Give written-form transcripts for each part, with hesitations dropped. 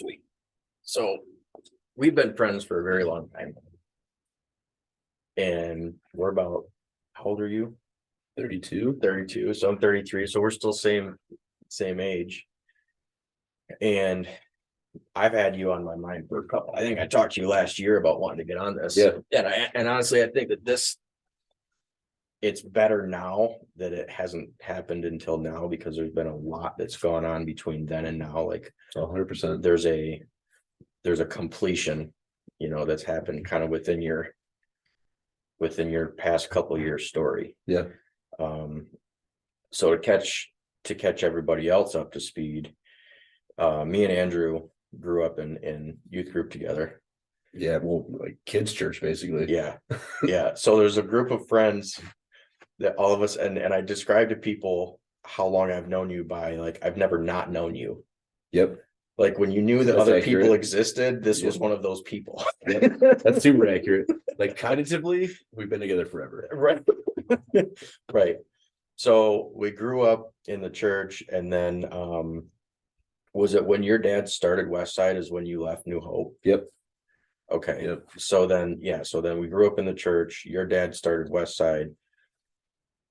Sweet. So we've been friends for a very long time. And we're about, how old are you? 32. 32. So I'm 33. So we're still same age. And I've had you on my mind for a couple. I think I talked to you last year about wanting to get on this. Yeah. And honestly, I think that it's better now that it hasn't happened until now, because there's been a lot that's gone on between then and now. Like 100%. there's a completion, that's happened kind of within your past couple years story. Yeah. So to catch everybody else up to speed, me and Andrew grew up in youth group together. Yeah. Well, like kids' church, basically. Yeah. Yeah. So there's a group of friends that all of us, and I describe to people how long I've known you by, like, I've never not known you. Yep. Like when you knew that That's other accurate. people existed, this Yep. was one of those people. That's super accurate. Like cognitively, we've been together forever. Right. Right. So we grew up in the church, and then was it when your dad started Westside is when you left New Hope? Yep. Okay. Yep. So then we grew up in the church. Your dad started Westside,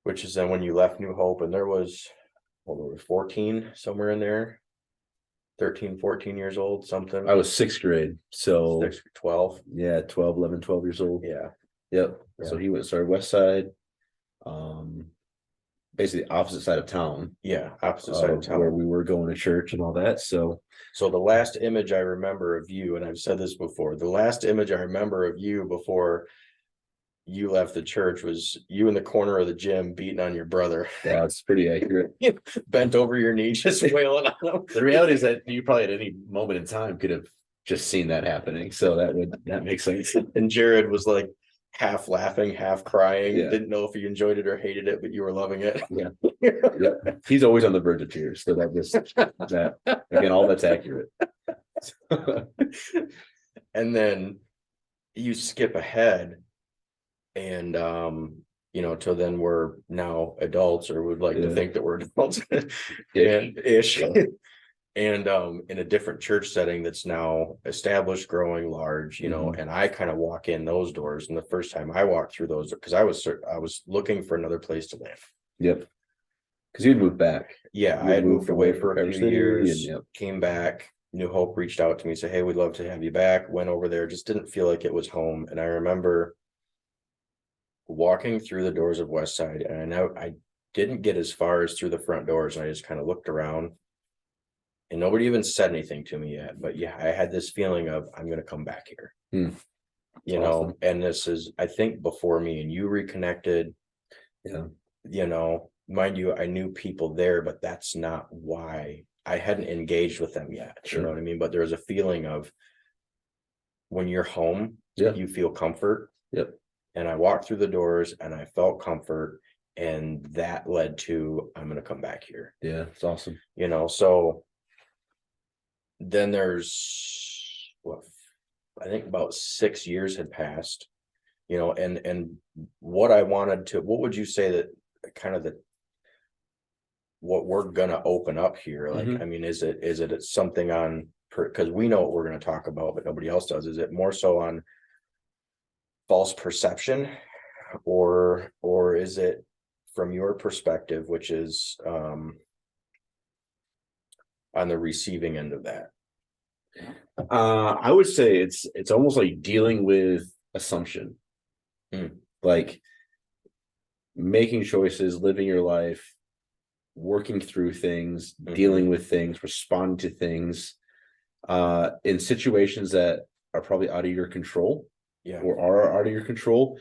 which is then when you left New Hope, and there was, what were we, 14, somewhere in there, 13, 14 years old, something. I was sixth grade. So 12. Yeah, 12, 11, 12 years old. Yeah. Yep. Yeah. So he started West Side. Basically opposite side of town. Yeah, opposite side of town. Where we were going to church and all that. So the last image I remember of you, and I've said this before, the last image I remember of you before you left the church was you in the corner of the gym beating on your brother. Yeah, it's pretty accurate. Bent over your knee, just wailing on him. The reality is that you probably at any moment in time could have just seen that happening. So that makes sense. And Jared was like half laughing, half crying. Yeah. Didn't know if he enjoyed it or hated it, but you were loving it. Yeah. Yeah. He's always on the verge of tears. So that again, all that's accurate. And then you skip ahead, and till then we're now adults, or would like to think that we're adults. And ish. And in a different church setting that's now established, growing large, and I kind of walk in those doors. And the first time I walked through those, because I was looking for another place to live. Yep. Because you'd moved back. Yeah, I had moved away for a few years, and, came back. New Hope reached out to me, said, "Hey, we'd love to have you back." Went over there, just didn't feel like it was home. And I remember walking through the doors of Westside, and I know I didn't get as far as through the front doors, and I just kind of looked around. And nobody even said anything to me yet, but yeah, I had this feeling of, I'm going to come back here. Awesome. And this is, I think, before me and you reconnected. Yeah. Mind you, I knew people there, but that's not why I hadn't engaged with them yet. Sure. You know what I mean? But there was a feeling of when you're home, yeah, you feel comfort. Yep. And I walked through the doors and I felt comfort, and that led to, I'm going to come back here. Yeah. It's awesome. So then there's I think about 6 years had passed, and what would you say that kind of what we're gonna open up here? Like, I mean, is it something on, because we know what we're going to talk about, but nobody else does. Is it more so on false perception, or is it from your perspective, which is on the receiving end of that? I would say it's almost like dealing with assumption, like making choices, living your life, working through things, dealing with things, responding to things, in situations that are probably out of your control, or are out of your control,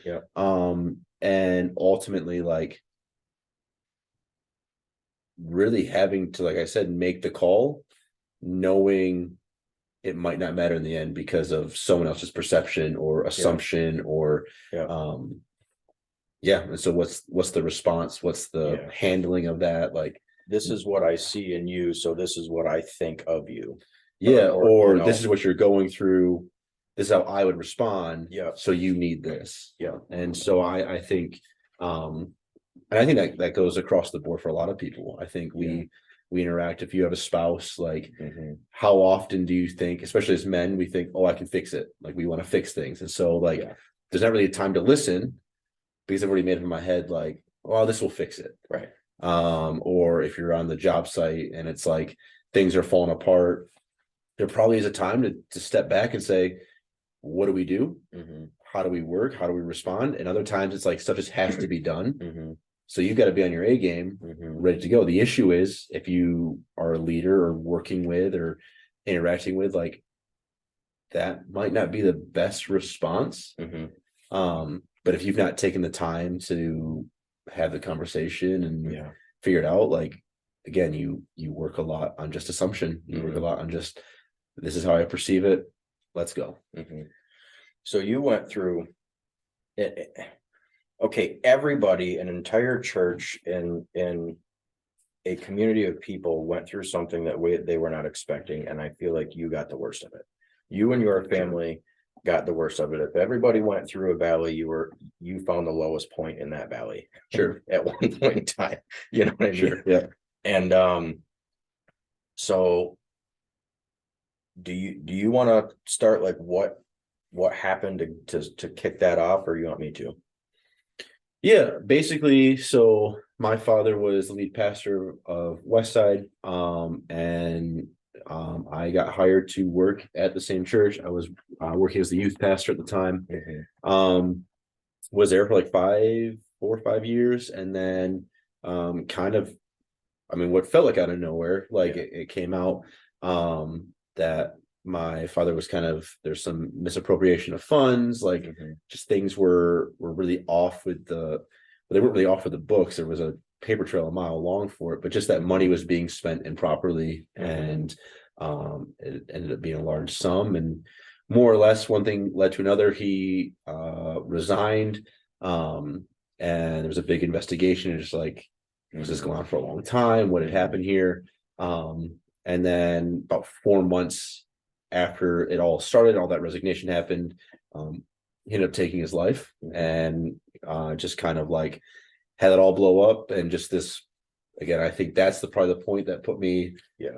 and ultimately, like, really having to, like I said, make the call, knowing it might not matter in the end because of someone else's perception or assumption, or and so what's the response, what's the handling of that? Like, this is what I see in you, so this is what I think of you. Or this is what you're going through, this is how I would respond, so you need this. And so I think and I think that goes across the board for a lot of people. I think we we interact. If you have a spouse, like Mhm. how often do you think, especially as men, we think, oh, I can fix it. Like we want to fix things. And so like Yeah. there's not really a time to listen because I've already made it in my head, like, oh, this will fix it. Right. Or if you're on the job site and it's like things are falling apart, there probably is a time to step back and say, what do we do? Mhm. How do we work? How do we respond? And other times it's like stuff just has to be done. Mhm. So you've got to be on your A game, Mhm. ready to go. The issue is if you are a leader or working with or interacting with, like that might not be the best response. Mhm. But if you've not taken the time to have the conversation and Yeah. figure it out, like again, you work a lot on just assumption. You work a Mhm. lot on just this is how I perceive it. Let's go. Mhm. So you went through it. Okay, everybody, an entire church in a community of people went through something that they were not expecting, and I feel like you got the worst of it. You and your family got the worst of it. If everybody went through a valley, you found the lowest point in that valley. Sure. At one point in time. You know what I mean? Sure. Yeah. And so do you want to start like what happened to kick that off, or you want me to? Yeah, basically, so my father was the lead pastor of Westside, and I got hired to work at the same church. I was working as the youth pastor at the time. Mhm. Was there for like 4 or 5 years, and then kind of, I mean, what felt like out of nowhere, like Yeah. it came out that my father was kind of there's some misappropriation of funds, like Mhm. just things were really off with they weren't really off with the books. There was a paper trail a mile long for it, but just that money was being spent improperly, Mhm. and it ended up being a large sum, and more or less one thing led to another. He resigned, and there was a big investigation, and just like was this going on for a long time? What had happened here? And then about 4 months after it all started, all that resignation happened. He ended up taking his life, and just kind of like had it all blow up. And just this, again, I think that's probably the point that put me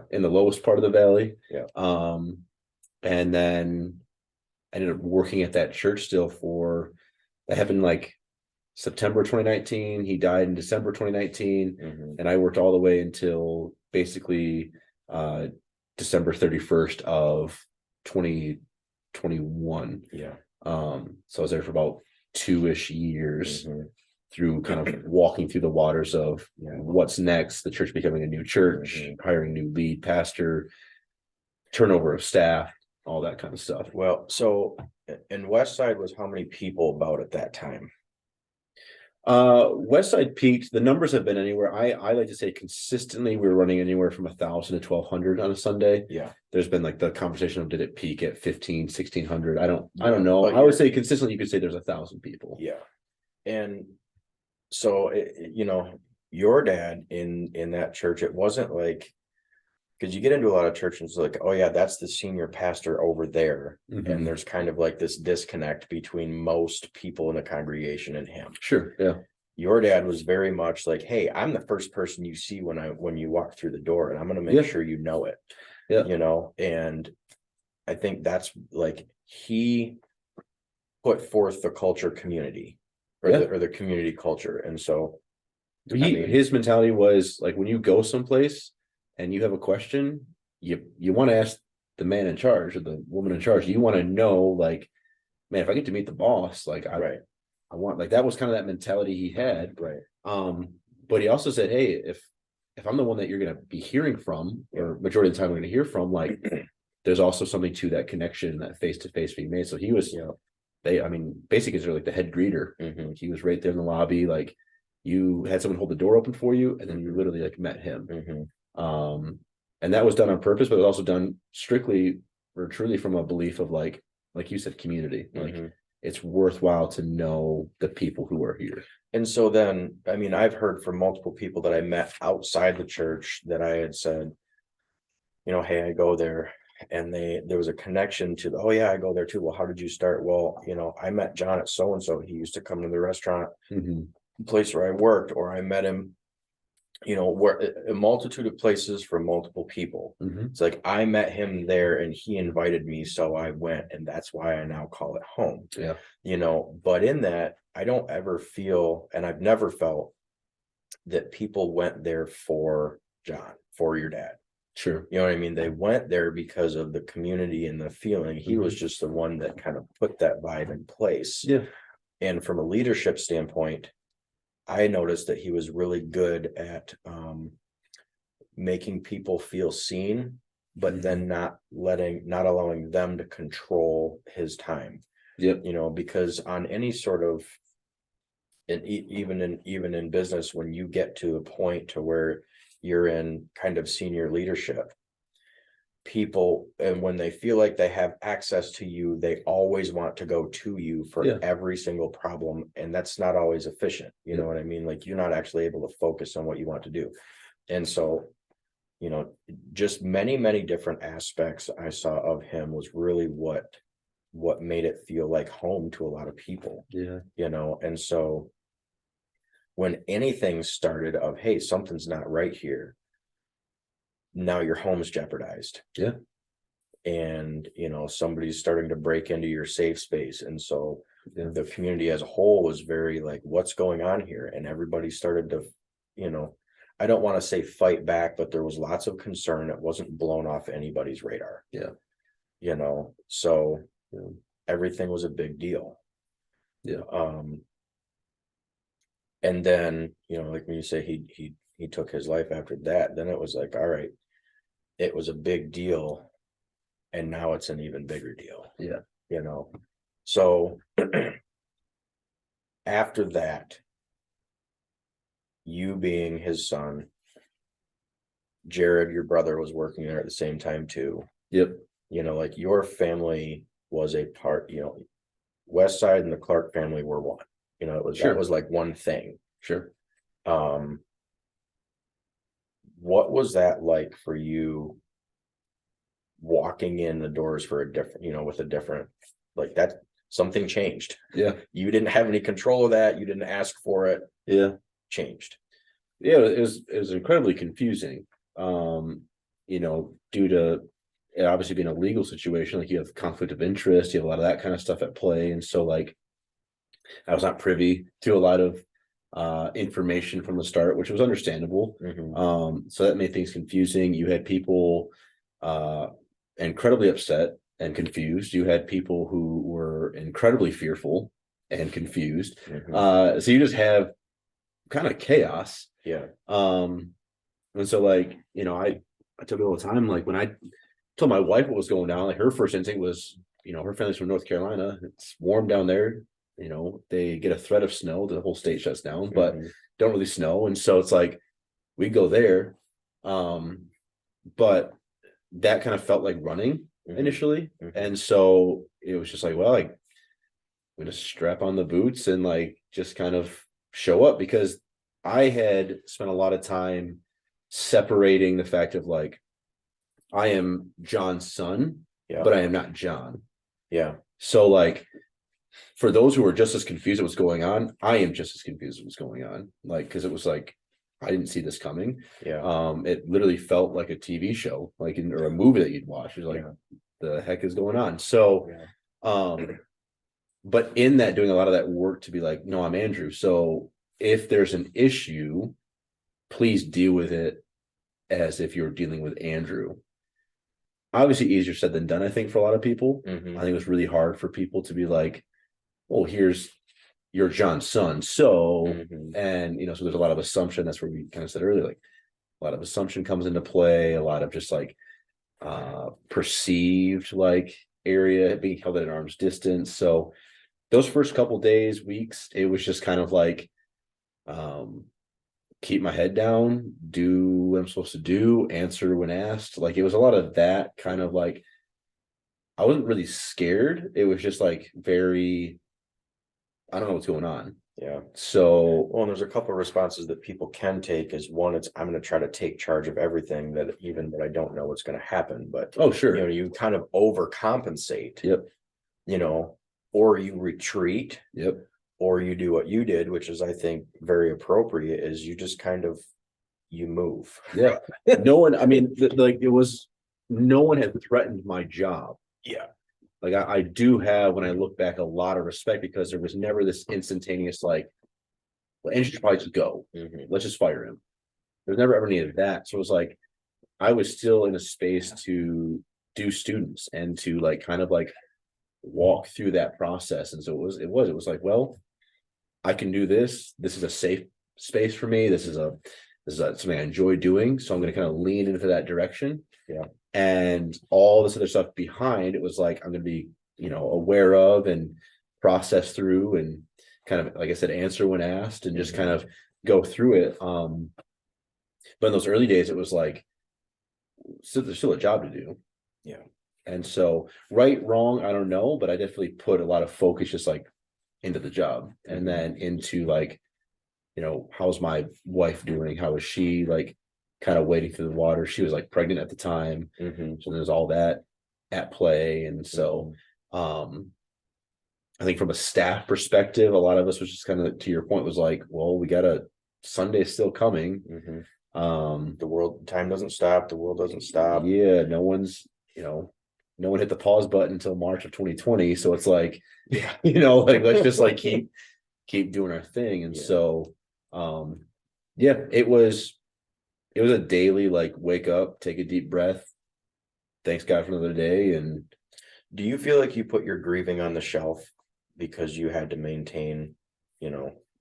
in the lowest part of the valley. Yeah. And then I ended up working at that church still for that happened like September 2019. He died in December 2019, Mhm. and I worked all the way until basically December 31st of 2021. Yeah. So I was there for about 2-ish years Mhm. through kind of walking through the waters of what's next, the church becoming a new church, hiring new lead pastor, turnover of staff, all that kind of stuff. Well, so in West Side was how many people about at that time? Westside peaked. The numbers have been anywhere. I like to say consistently we were running anywhere from 1,000 to 1,200 on a Sunday. Yeah. There's been like the conversation of did it peak at 15, 1,600? I don't Yeah, know. but I would say consistently you could say there's 1,000 people. Yeah. And so your dad in that church, it wasn't like, because you get into a lot of churches like, oh yeah, that's the senior pastor over there. Mhm. And there's kind of like this disconnect between most people in the congregation and him. Sure. Yeah. Your dad was very much like, hey, I'm the first person you see when you walk through the door, and I'm going to make sure you know it. Yeah. And I think that's like he put forth the culture community or the community culture. And so his mentality was like when you go someplace and you have a question, you want to ask the man in charge or the woman in charge. You want to know, like, man, if I get to meet the boss, like I want, like, that was kind of that mentality he had. Right. But he also said, hey, if I'm the one that you're going to be hearing from, or majority of the time we're going to hear from, like there's also something to that connection, that face to face being made. So he was, I mean, basically they're like the head greeter. Mhm. He was right there in the lobby, like you had someone hold the door open for you, and then you literally like met him. Mhm. And that was done on purpose, but it was also done strictly or truly from a belief of like you said, community. Like it's worthwhile to know the people who are here. And so then, I mean, I've heard from multiple people that I met outside the church that I had said, hey, I go there. And there was a connection to oh yeah, I go there too. Well, how did you start? Well, I met John at so and so. He used to come to the restaurant place where I worked, or I met him you know, where a multitude of places for multiple people. It's like I met him there and he invited me, so I went, and that's why I now call it home. Yeah. You know, but in that, I don't ever feel, and I've never felt that people went there for John, for your dad. Sure. You know what I mean? They went there because of the community and the feeling. He was just the one that kind of put that vibe in place. Yeah. And from a leadership standpoint, I noticed that he was really good at making people feel seen, but then not allowing them to control his time. Yep. You know, because on any sort of, and even in business, when you get to a point to where you're in kind of senior leadership, people, and when they feel like they have access to you, they always want to go to you for every single problem, and that's not always efficient. You know what I mean? Like, you're not actually able to focus on what you want to do. And so, you know, just many different aspects I saw of him was really what made it feel like home to a lot of people. Yeah. You know, and so when anything started of, hey, something's not right here, now your home's jeopardized. Yeah. And, you know, somebody's starting to break into your safe space. And so the community as a whole was very like, what's going on here? And everybody started to, you know, I don't want to say fight back, but there was lots of concern. It wasn't blown off anybody's radar. Yeah. You know, so everything was a big deal. Yeah. And then, you know, like when you say he took his life after that, then it was like, all right, it was a big deal, and now it's an even bigger deal. Yeah. You know, so after that, you being his son, Jared, your brother, was working there at the same time too. Yep. You know, like your family was a part, you know, West Side and the Clark family were one. You know, it was that was like one thing. Sure. What was that like for you walking in the doors for a different, you know, with a different, like that, something changed. Yeah. You didn't have any control of that. You didn't ask for it. Yeah. Changed. Yeah. It was incredibly confusing. You know, due to it obviously being a legal situation, like you have conflict of interest, you have a lot of that kind of stuff at play. And so like I was not privy to a lot of information from the start, which was understandable. So that made things confusing. You had people incredibly upset and confused. You had people who were incredibly fearful and confused. So you just have kind of chaos. Yeah. And so like, you know, I tell people all the time, like when I told my wife what was going down, like her first instinct was, you know, her family's from North Carolina. It's warm down there. You know, they get a threat of snow, the whole state shuts down, but don't really snow. And so it's like we go there. But that kind of felt like running initially. And so it was just like, well, I'm gonna strap on the boots and like just kind of show up, because I had spent a lot of time separating the fact of like I am John's son, but I am not John. Yeah. So like for those who are just as confused at what's going on, I am just as confused at what's going on. Like, because it was like I didn't see this coming. Yeah. It literally felt like a TV show, like or a movie that you'd watch. It was like, the heck is going on? So, but in that, doing a lot of that work to be like, no, I'm Andrew. So if there's an issue, please deal with it as if you're dealing with Andrew. Obviously, easier said than done, I think, for a lot of people. I think it was really hard for people to be like, well, here's you're John's son. So, and, you know, so there's a lot of assumption. That's where we kind of said earlier, like a lot of assumption comes into play, a lot of just like perceived like area being held at an arm's distance. So those first couple days, weeks, it was just kind of like, keep my head down, do what I'm supposed to do, answer when asked. Like it was a lot of that kind of like, I wasn't really scared. It was just like very, I don't know what's going on. Yeah. So, well, there's a couple of responses that people can take. Is one, it's I'm going to try to take charge of everything, that even that I don't know what's going to happen. But sure, you know, you kind of overcompensate. Yep. You know, or you retreat. Yep. Or you do what you did, which is, I think, very appropriate, is you just kind of, you move. Yeah. No one, I mean, like it was, no one had threatened my job. Yeah. Like I do have, when I look back, a lot of respect because there was never this instantaneous, like, well, Andrew should probably just go. Let's just fire him. There's never ever needed that. So it was like, I was still in a space to do students and to like kind of like walk through that process. And so it was like, well, I can do this. This is a safe space for me. This is something I enjoy doing. So I'm going to kind of lean into that direction. Yeah. And all this other stuff behind it was like, I'm going to be, aware of and process through and kind of, like I said, answer when asked and just kind of go through it. But in those early days, it was like, there's still a job to do. Yeah. And so right, wrong, I don't know, but I definitely put a lot of focus just like into the job and then into like, how's my wife doing? How is she, like, kind of wading through the water? She was like pregnant at the time. So there's all that at play. And so I think from a staff perspective, a lot of us was just kind of, to your point, was like, well, we got a Sunday's still coming. The world, time doesn't stop, the world doesn't stop. Yeah, no one hit the pause button until March of 2020. So it's like, like let's just like keep doing our thing. And so it was a daily like wake up, take a deep breath, thanks God for another day. And do you feel like you put your grieving on the shelf because you had to maintain,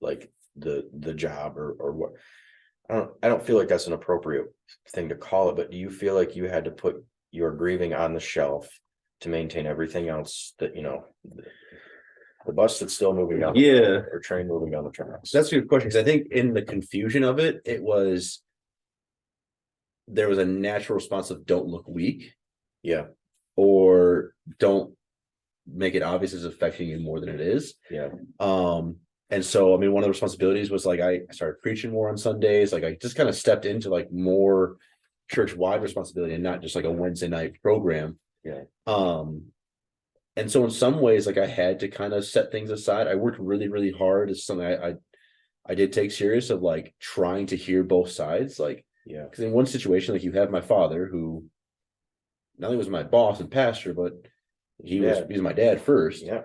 like the job or what? I don't feel like that's an appropriate thing to call it, but do you feel like you had to put your grieving on the shelf to maintain everything else that, the bus that's still moving down or train moving down the tracks? That's a good question, because I think in the confusion of it, there was a natural response of don't look weak. Yeah. Or don't make it obvious it's affecting you more than it is. Yeah. And so, I mean, one of the responsibilities was like, I started preaching more on Sundays. Like I just kind of stepped into like more church-wide responsibility and not just like a Wednesday night program. Yeah. And so in some ways, like I had to kind of set things aside. I worked really, really hard. It's something I did take serious of, like trying to hear both sides. Like, yeah, because in one situation, like you have my father who not only was my boss and pastor, but he was my dad first. Yeah.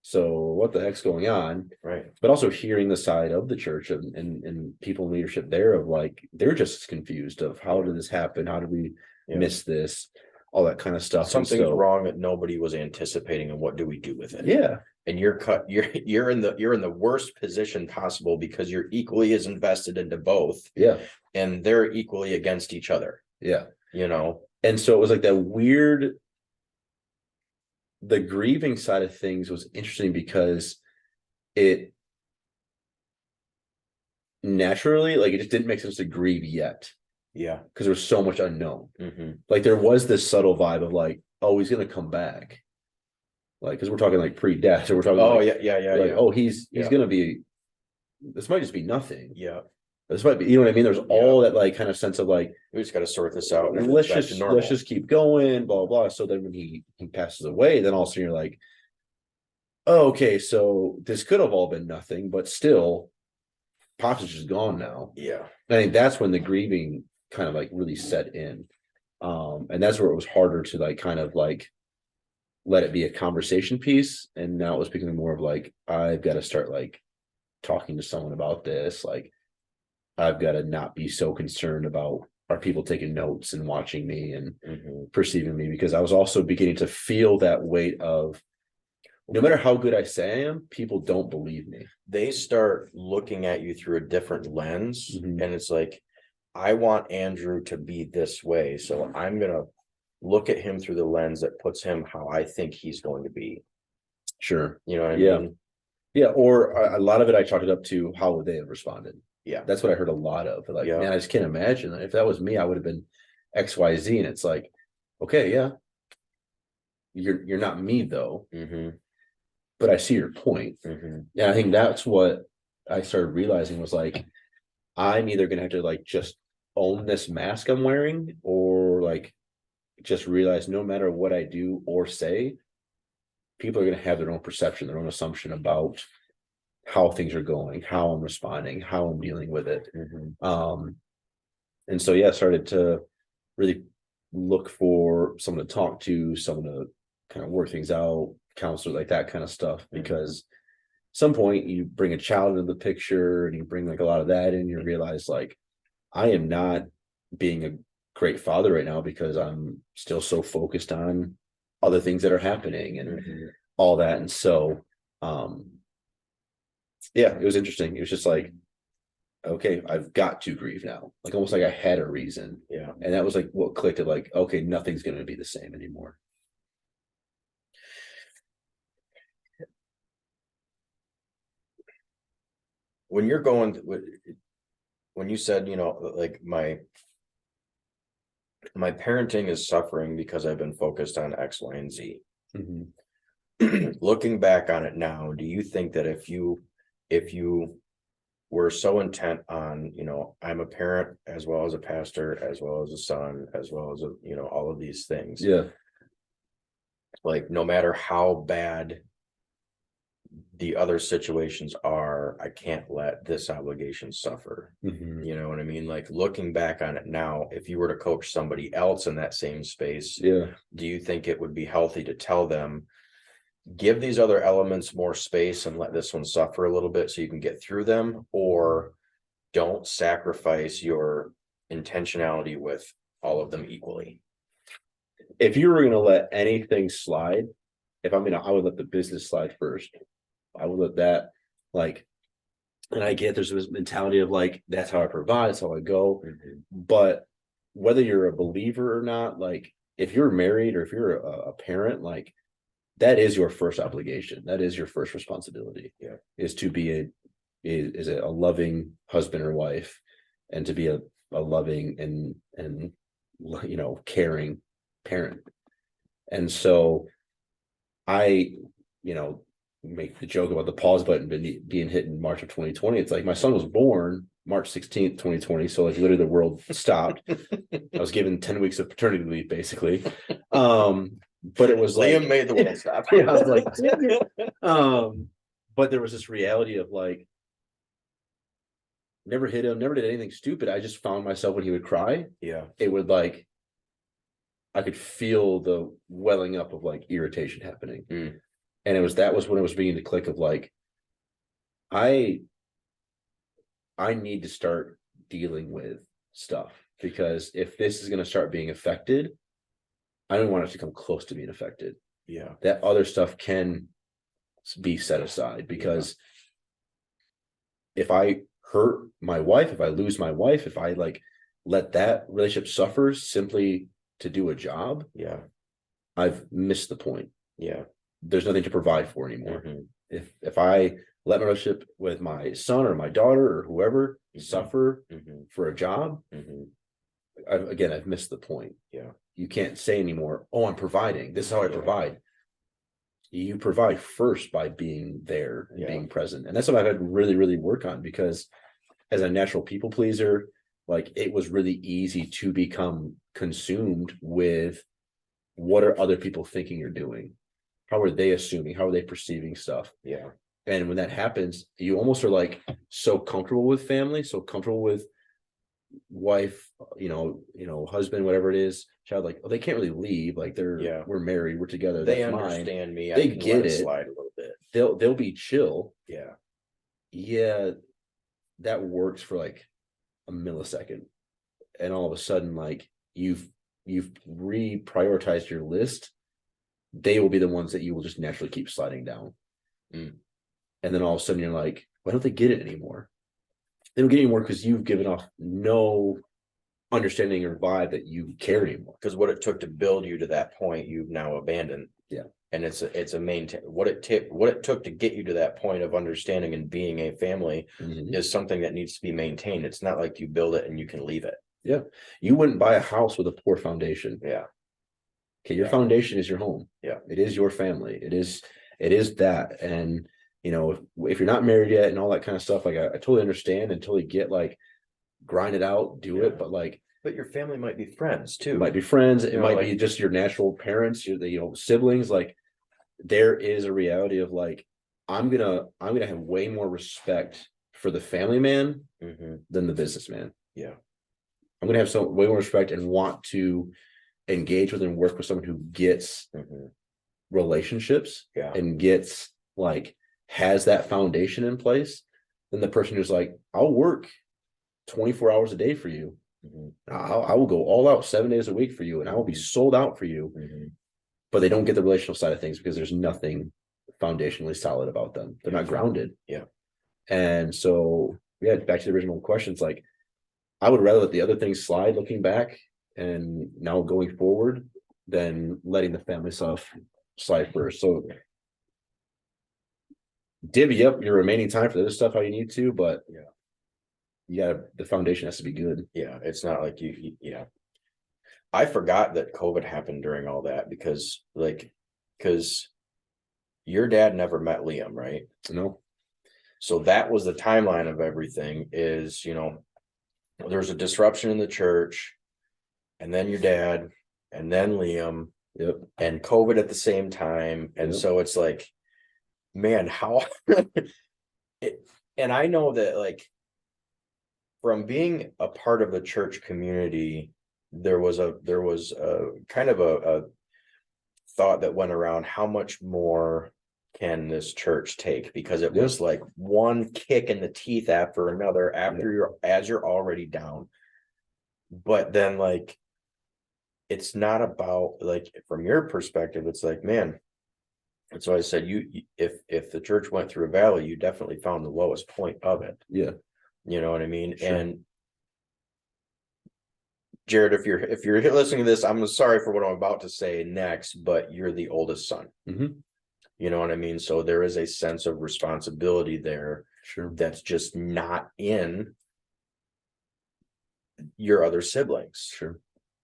So what the heck's going on? Right. But also hearing the side of the church and people in leadership there of like, they're just as confused of how did this happen? How did we miss this? All that kind of stuff. Something's wrong that nobody was anticipating, and what do we do with it? Yeah. And you're in the worst position possible because you're equally as invested into both. Yeah. And they're equally against each other. Yeah. And so it was like that weird, the grieving side of things was interesting because it naturally, like it just didn't make sense to grieve yet. Yeah. Because there was so much unknown. Like there was this subtle vibe of like, oh, he's going to come back. Like, because we're talking like pre-death. So we're talking like, oh, he's going to be, this might just be nothing. Yeah. This might be, you know what I mean? There's all that like kind of sense of like, we just got to sort this out. And let's just keep going, blah, blah, blah. So then when he passes away, then all of a sudden you're like, oh, okay, so this could have all been nothing, but still, Pops is just gone now. Yeah. I think that's when the grieving kind of like really set in. And that's where it was harder to like kind of like let it be a conversation piece. And now it was becoming more of like, I've got to start like talking to someone about this. Like, I've got to not be so concerned about are people taking notes and watching me and perceiving me, because I was also beginning to feel that weight of no matter how good I say I am, people don't believe me. They start looking at you through a different lens. And it's like, I want Andrew to be this way. So I'm going to look at him through the lens that puts him how I think he's going to be. Sure. You know what I mean? Yeah. Or a lot of it, I chalked it up to how would they have responded? Yeah. That's what I heard a lot of. Like, man, I just can't imagine that if that was me, I would have been XYZ. And it's like, okay, yeah. You're not me though. But I see your point. Yeah, I think that's what I started realizing was like, I'm either gonna have to like just own this mask I'm wearing, or like just realize no matter what I do or say, people are gonna have their own perception, their own assumption about how things are going, how I'm responding, how I'm dealing with it. And so, yeah, started to really look for someone to talk to, someone to kind of work things out, counselor, like that kind of stuff. Because some point you bring a child into the picture and you bring like a lot of that in, you realize like, I am not being a great father right now because I'm still so focused on other things that are happening and all that. And so, yeah, it was interesting. It was just like, okay, I've got to grieve now. Like almost like I had a reason. Yeah. And that was like what clicked it, like, okay, nothing's gonna be the same anymore. When you're going, when you said, like my parenting is suffering because I've been focused on X, Y, and Z. Looking back on it now, do you think that if you were so intent on, I'm a parent as well as a pastor, as well as a son, as well as all of these things, Yeah. like no matter how bad the other situations are, I can't let this obligation suffer. You know what I mean? Like looking back on it now, if you were to coach somebody else in that same space, Yeah. do you think it would be healthy to tell them, give these other elements more space and let this one suffer a little bit so you can get through them, or don't sacrifice your intentionality with all of them equally? If you were gonna let anything slide, I would let the business slide first. I would let that like, and I get there's this mentality of like, that's how I provide, that's how I go. But whether you're a believer or not, like if you're married or if you're a parent, like that is your first obligation. That is your first responsibility. Yeah. Is to be a loving husband or wife, and to be a loving and caring parent. And so I, make the joke about the pause button being hit in March of 2020. It's like my son was born March 16th, 2020. So like literally the world stopped. I was given 10 weeks of paternity leave, basically. But it was Liam like made the world stop. yeah, I was like, but there was this reality of like, never hit him, never did anything stupid. I just found myself when he would cry, Yeah. it would like, I could feel the welling up of like irritation happening. And that was when it was beginning to click of like, I need to start dealing with stuff, because if this is going to start being affected, I don't want it to come close to being affected. Yeah. That other stuff can be set aside, because if I hurt my wife, if I lose my wife, if I like let that relationship suffer simply to do a job, Yeah. I've missed the point. Yeah. There's nothing to provide for anymore. If I let my relationship with my son or my daughter or whoever suffer for a job, I've missed the point. Yeah. You can't say anymore, oh, I'm providing. This is how I provide. You provide first by being there and being present. And that's what I've had to really, really work on, because as a natural people pleaser, like it was really easy to become consumed with what are other people thinking you're doing? How are they assuming? How are they perceiving stuff? Yeah. And when that happens, you almost are like so comfortable with family, so comfortable with wife, husband, whatever it is, child, like, oh, they can't really leave. Like we're married, we're together. They that's understand mine. me. They I can get let it. Slide a little bit. They'll be chill. Yeah. Yeah. That works for like a millisecond. And all of a sudden, like you've reprioritized your list. They will be the ones that you will just naturally keep sliding down. And then all of a sudden you're like, why don't they get it anymore? They don't get it anymore because you've given off no understanding or vibe that you care anymore. Because what it took to build you to that point, you've now abandoned. Yeah. And it's a maintain what it took to get you to that point of understanding and being a family is something that needs to be maintained. It's not like you build it and you can leave it. Yeah. You wouldn't buy a house with a poor foundation. Yeah. Okay. Your foundation is your home. Yeah. It is your family. It is that. And if you're not married yet and all that kind of stuff, like I totally understand and totally get, like, grind it out, do it. But your family might be friends too. It might be friends. It might be just your natural parents, your siblings. Like there is a reality of like, I'm gonna have way more respect for the family man than the businessman. Yeah. I'm gonna have some way more respect and want to engage with and work with someone who gets relationships Yeah. and gets like has that foundation in place than the person who's like, I'll work 24 hours a day for you. I will go all out 7 days a week for you, and I will be sold out for you. But they don't get the relational side of things because there's nothing foundationally solid about them. They're not grounded. Yeah. And so, yeah, back to the original questions, like I would rather let the other things slide looking back and now going forward than letting the family stuff slide first. So divvy up your remaining time for this stuff how you need to, but the foundation has to be good. Yeah, it's not like yeah. I forgot that COVID happened during all that because your dad never met Liam, right? No. So that was the timeline of everything is, there's a disruption in the church, and then your dad, and then Liam, and COVID at the same time. And so it's like, man, how and I know that like from being a part of the church community, there was a kind of a thought that went around, how much more can this church take? Because it was like one kick in the teeth after another as you're already down. But then like it's not about like from your perspective, it's like, man. And so I said, if the church went through a valley, you definitely found the lowest point of it. Yeah. You know what I mean? Sure. And Jared, if you're listening to this, I'm sorry for what I'm about to say next, but you're the oldest son. You know what I mean? So there is a sense of responsibility there. Sure. That's just not in your other siblings. Sure.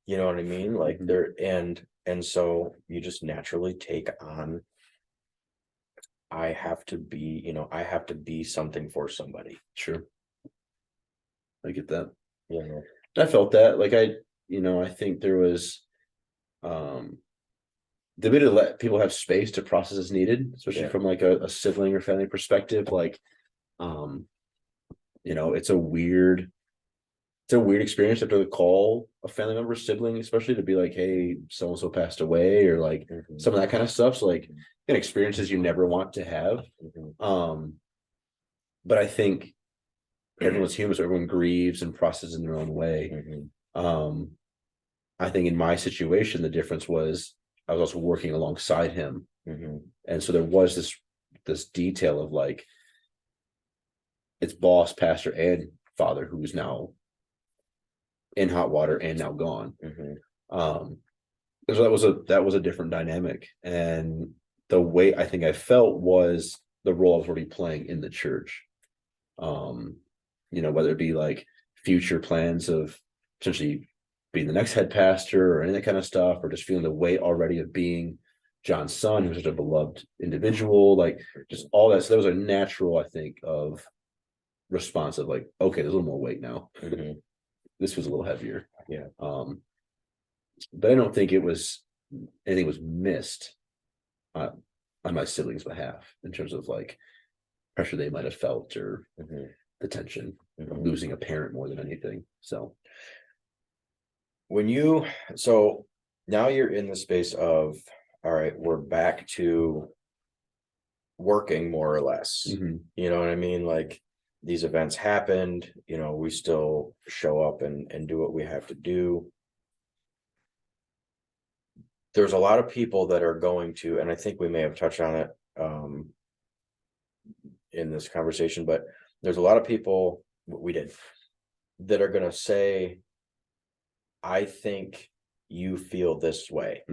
You know what I mean? Like and so you just naturally take on, I have to be something for somebody. Sure. I get that. Yeah. I felt that. Like I think there was the ability to let people have space to process as needed, especially from like a sibling or family perspective. Like it's a weird experience to have to call a family member, sibling, especially to be like, hey, so and so passed away, or like some of that kind of stuff. So like experiences you never want to have. But I think everyone's human, so everyone grieves and processes in their own way. I think in my situation, the difference was I was also working alongside him. And so there was this detail of like, it's boss, pastor, and father who's now in hot water and now gone. So that was a different dynamic. And the way I think I felt was the role I was already playing in the church. Whether it be like future plans of potentially being the next head pastor or any of that kind of stuff, or just feeling the weight already of being John's son, who's such a beloved individual, like just all that. So there was a natural, I think, of response of like, okay, there's a little more weight now. This was a little heavier. Yeah. But I don't think anything was missed on my siblings' behalf in terms of like pressure they might have felt or the tension of losing a parent more than anything. So so now you're in the space of, all right, we're back to working more or less. You know what I mean? Like these events happened, we still show up and do what we have to do. There's a lot of people that are going to, and I think we may have touched on it in this conversation, but there's a lot of people, we did, that are going to say, I think you feel this way.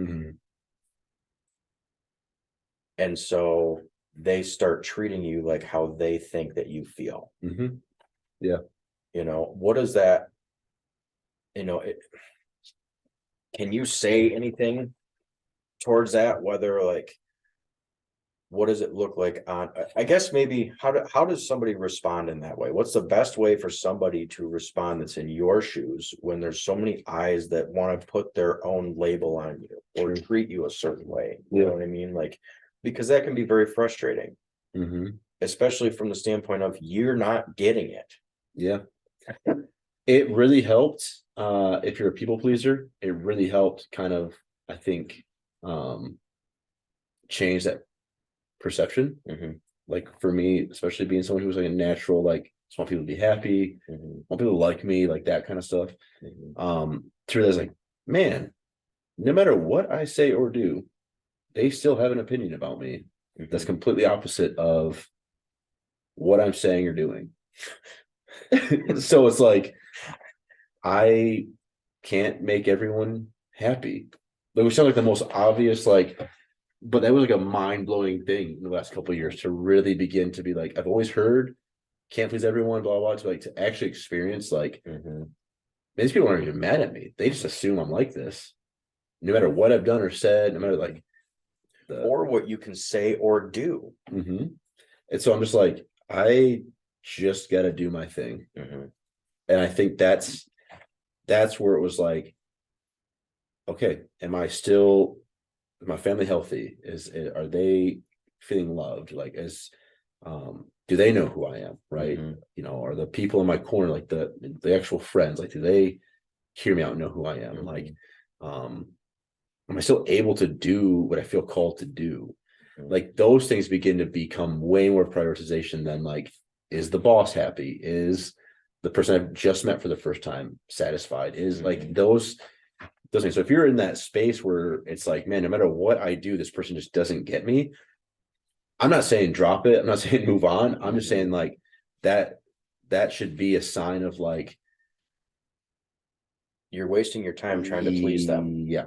And so they start treating you like how they think that you feel. Yeah. What is that? Can you say anything towards that? Whether like, what does it look like I guess maybe how does somebody respond in that way? What's the best way for somebody to respond that's in your shoes when there's so many eyes that want to put their own label on you or treat you a certain way? You know what I mean? Like, because that can be very frustrating, especially from the standpoint of you're not getting it. Yeah. It really helped if you're a people pleaser, it really helped kind of, I think, change that perception. Like for me, especially being someone who's like a natural, like just want people to be happy, want people to like me, like that kind of stuff. To realize like, man, no matter what I say or do, they still have an opinion about me that's completely opposite of what I'm saying or doing. So it's like, I can't make everyone happy. That would sound like the most obvious, like, but that was like a mind-blowing thing in the last couple of years to really begin to be like, I've always heard can't please everyone, blah blah, to like to actually experience like these people aren't even mad at me. They just assume I'm like this. No matter what I've done or said, no matter like or what you can say or do. And so I'm just like, I just gotta do my thing. And I think that's where it was like, okay, am I still, is my family healthy? Are they feeling loved? Like, do they know who I am? Right. You know, are the people in my corner, like the actual friends, like, do they hear me out and know who I am? Like, am I still able to do what I feel called to do? Like those things begin to become way more prioritization than like, is the boss happy? Is the person I've just met for the first time satisfied? Is like those things. So if you're in that space where it's like, man, no matter what I do, this person just doesn't get me. I'm not saying drop it. I'm not saying move on. I'm just saying like that should be a sign of like, you're wasting your time trying to please them. Yeah.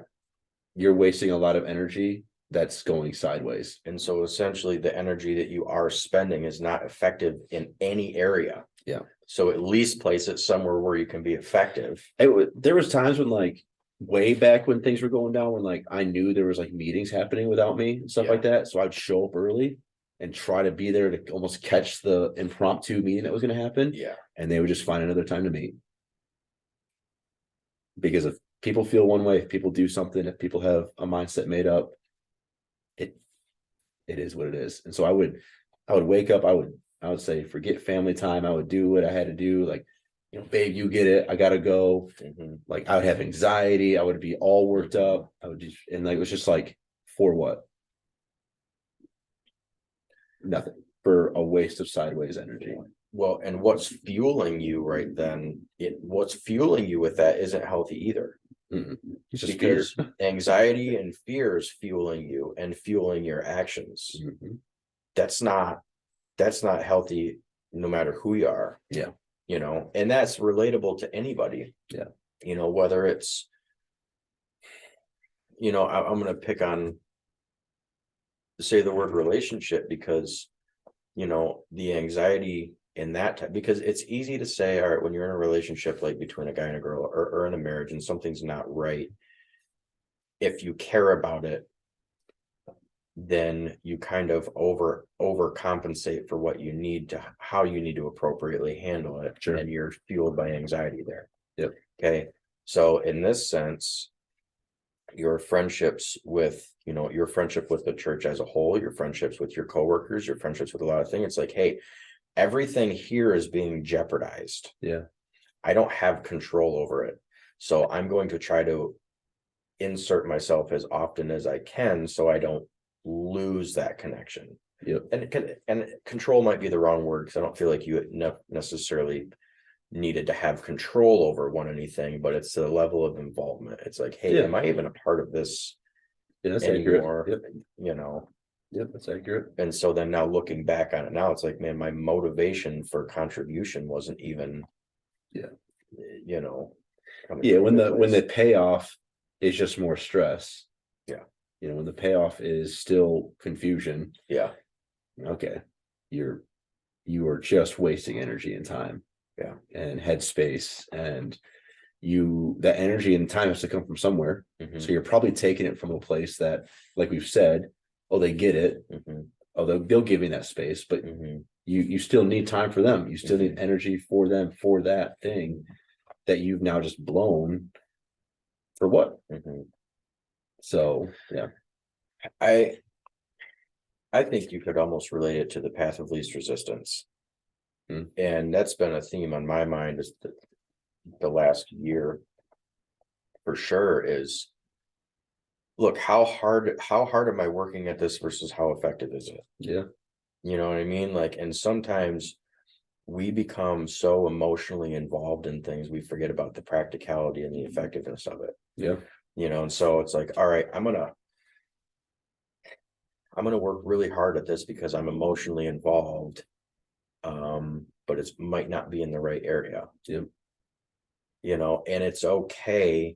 You're wasting a lot of energy that's going sideways. And so essentially the energy that you are spending is not effective in any area. Yeah. So at least place it somewhere where you can be effective. There was times when like way back when things were going down, when like I knew there was like meetings happening without me and stuff like that. So I'd show up early and try to be there to almost catch the impromptu meeting that was going to happen. Yeah. And they would just find another time to meet. Because if people feel one way, if people do something, if people have a mindset made up, it is what it is. And so I would wake up, I would say, forget family time. I would do what I had to do. Like, you know, babe, you get it. I gotta go. Like I would have anxiety. I would be all worked up. I would just, and like, it was just like, for what? Nothing. For a waste of sideways energy. Well, and what's fueling you right then? What's fueling you with that isn't healthy either. It's just because fear. Anxiety and fear is fueling you and fueling your actions. That's not healthy, no matter who you are. Yeah. You know, and that's relatable to anybody. Yeah. You know, whether it's, you know, I'm going to pick on, say the word relationship, because, you know, the anxiety in that type, because it's easy to say, all right, when you're in a relationship, like between a guy and a girl, or in a marriage and something's not right, if you care about it, then you kind of overcompensate for what you need to, how you need to appropriately handle it. Sure. And you're fueled by anxiety there. Yep. Okay. So in this sense, your friendships with, you know, your friendship with the church as a whole, your friendships with your coworkers, your friendships with a lot of things, it's like, hey, everything here is being jeopardized. Yeah. I don't have control over it. So I'm going to try to insert myself as often as I can so I don't lose that connection. Yep. And control might be the wrong word, because I don't feel like you necessarily needed to have control over anything, but it's the level of involvement. It's like, hey, am I even a part of this anymore? Yep. You know. Yep, that's accurate. And so then now looking back on it now, it's like, man, my motivation for contribution wasn't even, you know. When the payoff is just more stress. Yeah. You know, when the payoff is still confusion. Yeah. Okay. You are just wasting energy and time. Yeah. And headspace, and that energy and time has to come from somewhere. So you're probably taking it from a place that, like we've said, oh, they get it. Oh, they'll give me that space, but you still need time for them. You still need energy for them, for that thing that you've now just blown for what? So, yeah. I think you could almost relate it to the path of least resistance. And that's been a theme on my mind is the last year. for sure is, look, how hard am I working at this versus how effective is it? Yeah. You know what I mean? Like, and sometimes we become so emotionally involved in things, we forget about the practicality and the effectiveness of it. Yeah. You know, and so it's like, all right, I'm gonna work really hard at this because I'm emotionally involved. But it might not be in the right area. Yeah. You know, and it's okay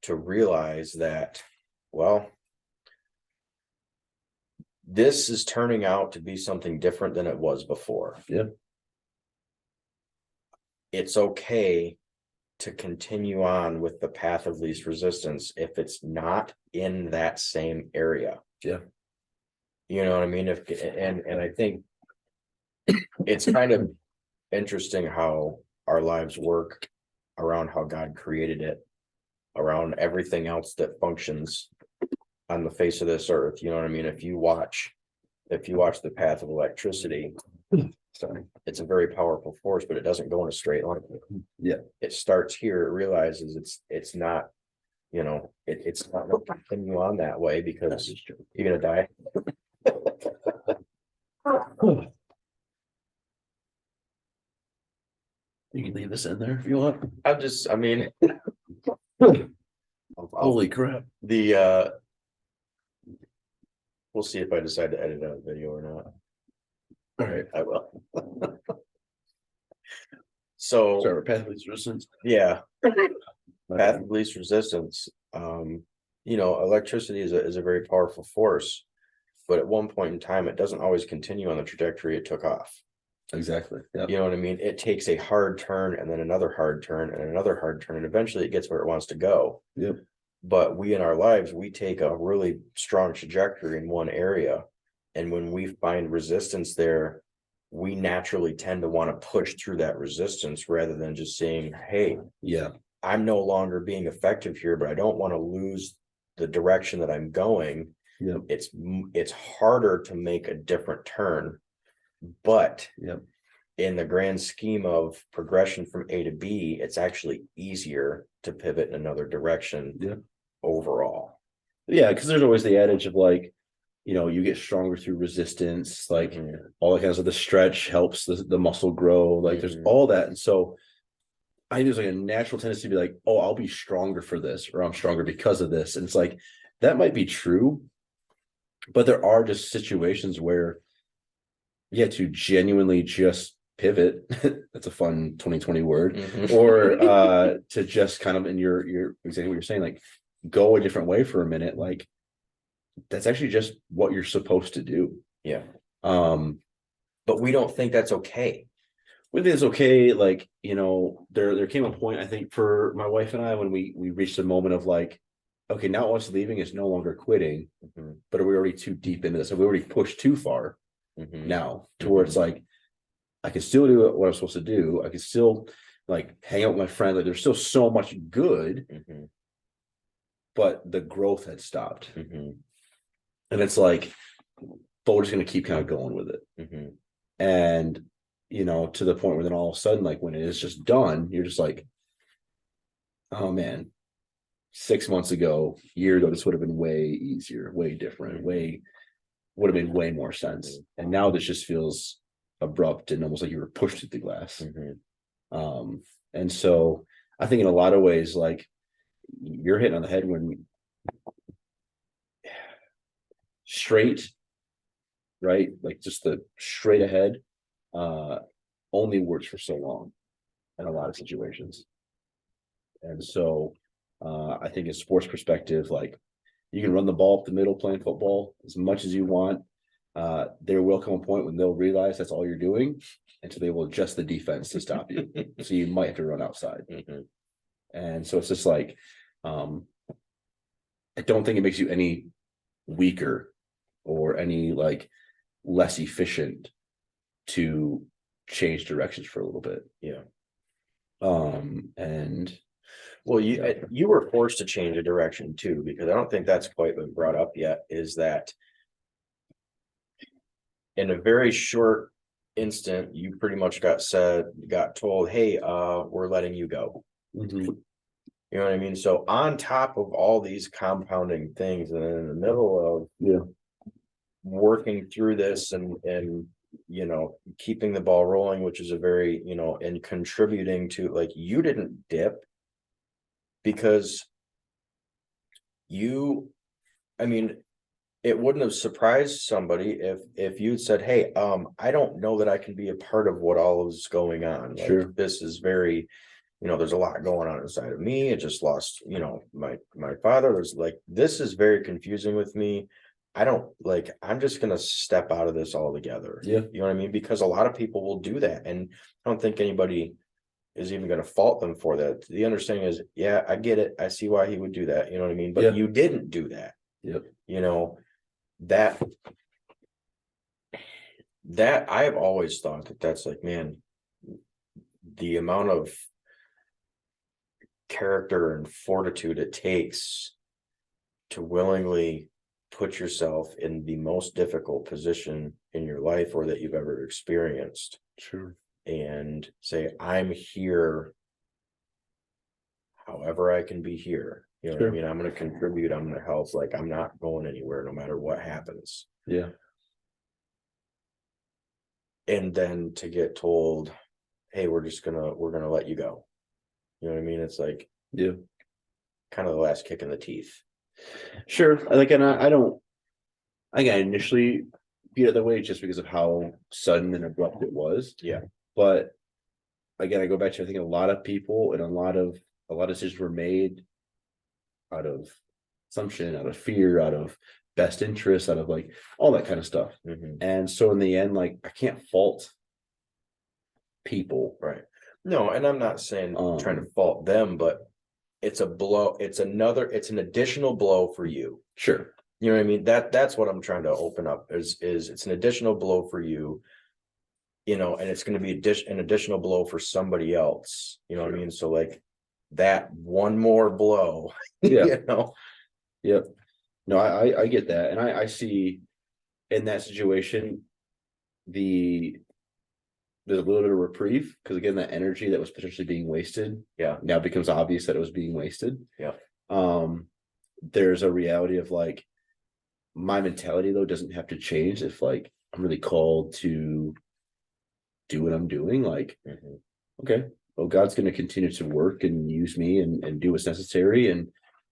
to realize that, well, this is turning out to be something different than it was before. Yeah. It's okay to continue on with the path of least resistance if it's not in that same area. Yeah. You know what I mean? And I think it's kind of interesting how our lives work around how God created it, around everything else that functions on the face of this earth. You know what I mean? If you watch the path of electricity, sorry, it's a very powerful force, but it doesn't go in a straight line. Yeah. It starts here, it realizes it's not, you know, it's not going to continue on that way because you're gonna die. You can leave this in there if you want. I mean, Holy crap. we'll see if I decide to edit out a video or not. All right. I will. So Sorry, path of least resistance. yeah, My path bad. of least resistance. You know, electricity is a very powerful force, but at one point in time, it doesn't always continue on the trajectory it took off. Exactly. Yeah. You know what I mean? It takes a hard turn and then another hard turn and another hard turn, and eventually it gets where it wants to go. Yep. But we in our lives, we take a really strong trajectory in one area. And when we find resistance there, we naturally tend to want to push through that resistance rather than just saying, hey, Yeah. I'm no longer being effective here, but I don't want to lose the direction that I'm going. Yep. It's harder to make a different turn, but Yep. in the grand scheme of progression from A to B, it's actually easier to pivot in another direction. Yeah. Overall. Yeah, because there's always the adage of like, you know, you get stronger through resistance, like all that kinds of the stretch helps the muscle grow, like there's all that. And so I think there's like a natural tendency to be like, oh, I'll be stronger for this, or I'm stronger because of this. And it's like that might be true, but there are just situations where to genuinely just pivot, that's a fun 2020 word, or to just kind of in your exactly what you're saying, like go a different way for a minute, like that's actually just what you're supposed to do. Yeah. But we don't think that's okay. We think it's okay. Like, you know, there came a point, I think, for my wife and I, when we reached a moment of like, okay, now us leaving is no longer quitting, but are we already too deep into this? Have we already pushed too far now to where it's like, I can still do what I'm supposed to do. I can still like hang out with my friend. Like there's still so much good, but the growth had stopped. And it's like, but we're just going to keep kind of going with it. And, you know, to the point where then all of a sudden, like when it is just done, you're just like, oh man, 6 months ago, a year ago, this would have been way easier, way different, would have made way more sense. And now this just feels abrupt and almost like you were pushed through the glass. And so I think in a lot of ways, like you're hitting on the head when straight, right? Like just the straight ahead only works for so long in a lot of situations. And so I think in sports perspective, like you can run the ball up the middle playing football as much as you want. There will come a point when they'll realize that's all you're doing, and so they will adjust the defense to stop you. So you might have to run outside. And so it's just like, I don't think it makes you any weaker or any like less efficient to change directions for a little bit. Yeah. And well, you were forced to change a direction too, because I don't think that's quite been brought up yet, is that in a very short instant, you pretty much got told, hey, we're letting you go. You know what I mean? So on top of all these compounding things, and in the middle of Yeah. working through this and keeping the ball rolling, which is a very, and contributing to, like, you didn't dip because you, I mean, it wouldn't have surprised somebody if you'd said, hey, I don't know that I can be a part of what all is going on. Like, Sure. this is very, there's a lot going on inside of me. I just lost, my father. There's, like, this is very confusing with me. I don't, like, I'm just gonna step out of this altogether. Yeah. You know what I mean? Because a lot of people will do that. And I don't think anybody is even gonna fault them for that. The understanding is, yeah, I get it. I see why he would do that. You know what I mean? But Yeah. you didn't do that. Yep. That I've always thought that's like, man, the amount of character and fortitude it takes to willingly put yourself in the most difficult position in your life or that you've ever experienced. Sure. And say, I'm here however I can be here. You know what I mean? I'm going to contribute. I'm going to help. Like, I'm not going anywhere no matter what happens. Yeah. And then to get told, hey, we're going to let you go. You know what I mean? It's like, yeah, kind of the last kick in the teeth. Sure. Like, and I don't, I initially viewed it that way just because of how sudden and abrupt it was. Yeah. But again, I go back to, I think a lot of people and a lot of decisions were made out of assumption, out of fear, out of best interest, out of like all that kind of stuff. And so in the end, like, I can't fault people. Right. No, and I'm not saying trying to fault them, but it's a blow. It's an additional blow for you. Sure. You know what I mean? That's what I'm trying to open up is it's an additional blow for you, and it's going to be an additional blow for somebody else. You know what I mean? So, like, that one more blow, yeah. Yep. No, I get that. And I see in that situation, there's a little bit of reprieve because, again, that energy that was potentially being wasted now becomes obvious that it was being wasted. There's a reality of, like, my mentality though doesn't have to change if, like, I'm really called to do what I'm doing. Like, okay, well, God's going to continue to work and use me and do what's necessary. And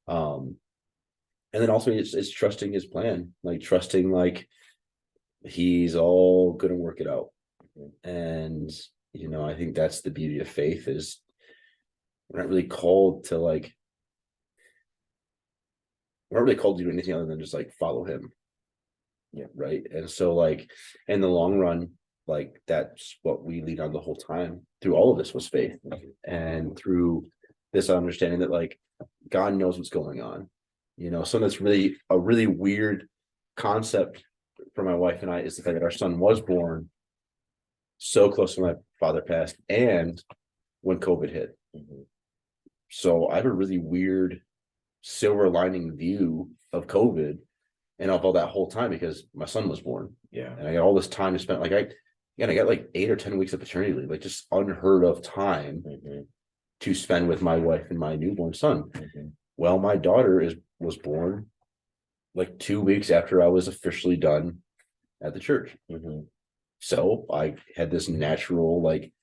then also it's trusting his plan, like trusting, like, he's all going to work it out. And, I think that's the beauty of faith is we're not really called to, like, we're not really called to do anything other than just, like, follow him. Yeah. Right. And so, like, in the long run, like, that's what we lead on the whole time through all of this was faith. And through this understanding that, like, God knows what's going on. Something that's really a really weird concept for my wife and I is the fact that our son was born so close to my father passed and when COVID hit. So I have a really weird silver lining view of COVID and of all that whole time because my son was born. Yeah. And I got all this time to spend. Like, I got like 8 or 10 weeks of paternity leave, like just unheard of time to spend with my wife and my newborn son. Well, my daughter was born like 2 weeks after I was officially done at the church. So I had this natural, like,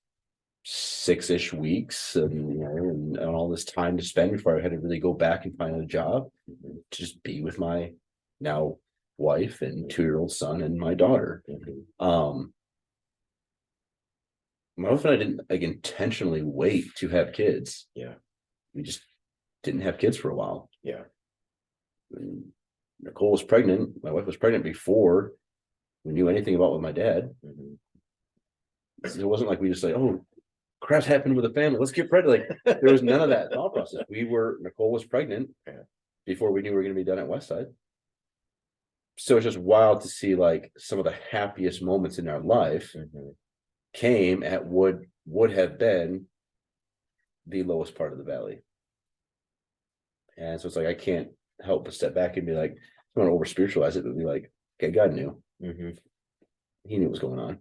6-ish weeks and all this time to spend before I had to really go back and find a job to just be with my now wife and 2-year-old son and my daughter. My wife and I didn't, like, intentionally wait to have kids. Yeah. We just didn't have kids for a while. Yeah. And Nicole was pregnant. My wife was pregnant before we knew anything about with my dad. It wasn't like we just like, oh, crap's happened with the family, let's get pregnant. Like, there was none of that thought process. Nicole was pregnant before we knew we were going to be done at Westside. So it's just wild to see, like, some of the happiest moments in our life came at would have been the lowest part of the valley. And so it's like I can't help but step back and be like, I don't want to over spiritualize it, but be like, okay, God knew. He knew what was going on.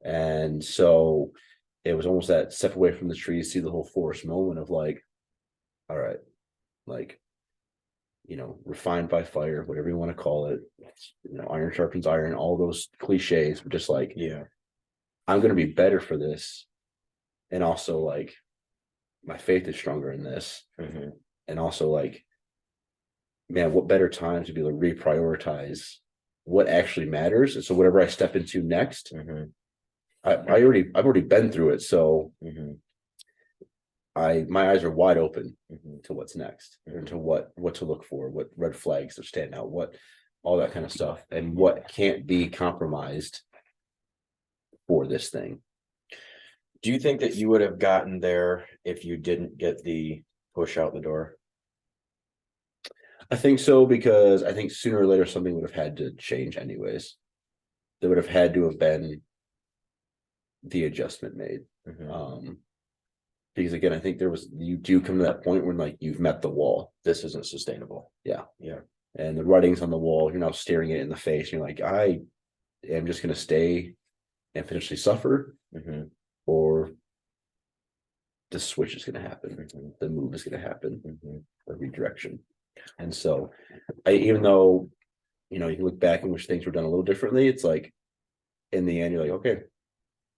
And so it was almost that step away from the trees, see the whole forest moment of, like, all right, like, refined by fire, whatever you want to call it, iron sharpens iron, all those cliches, but just like, Yeah. I'm going to be better for this. And also, like, my faith is stronger in this. And also, like, man, what better time to be able to reprioritize what actually matters. And so whatever I step into next, I've already been through it. So my eyes are wide open to what's next, and to what to look for, what red flags are standing out, what all that kind of stuff, and what can't be compromised for this thing. Do you think that you would have gotten there if you didn't get the push out the door? I think so, because I think sooner or later something would have had to change anyways. There would have had to have been the adjustment made. Because again, I think you do come to that point when, like, you've met the wall. This isn't sustainable. Yeah. Yeah. And the writing's on the wall. You're now staring it in the face. And you're like, I am just going to stay and potentially suffer, or the switch is going to happen. The move is going to happen, the redirection. And so, even though, you can look back and wish things were done a little differently, it's like, in the end, you're like, okay,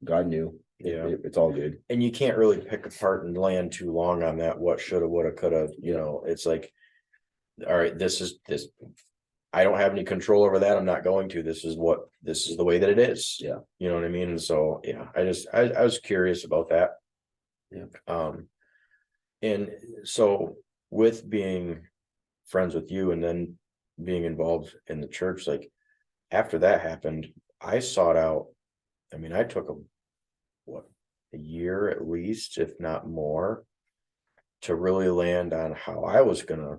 God knew. Yeah. It's all good. And you can't really pick apart and land too long on that. What shoulda, woulda, coulda, it's like, all right, this is this. I don't have any control over that. I'm not going to. This is the way that it is. Yeah. You know what I mean? And so, yeah, I was curious about that. Yeah. And so with being friends with you and then being involved in the church, like, after that happened, I sought out, I took a year at least, if not more, to really land on how I was gonna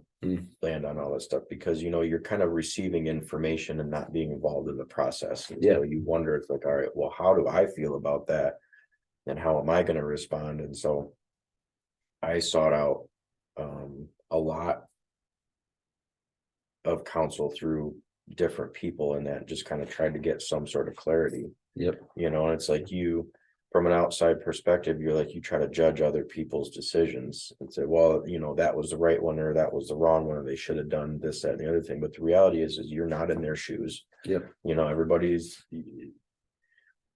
land on all this stuff, because you're kind of receiving information and not being involved in the process. And so you wonder, it's like, all right, well, how do I feel about that? And how am I going to respond? And so I sought out a lot of counsel through different people, and that just kind of tried to get some sort of clarity. Yep. And it's like, from an outside perspective, you're like, you try to judge other people's decisions and say, well, that was the right one, or that was the wrong one, or they should have done this, that, and the other thing. But the reality is you're not in their shoes. Yep.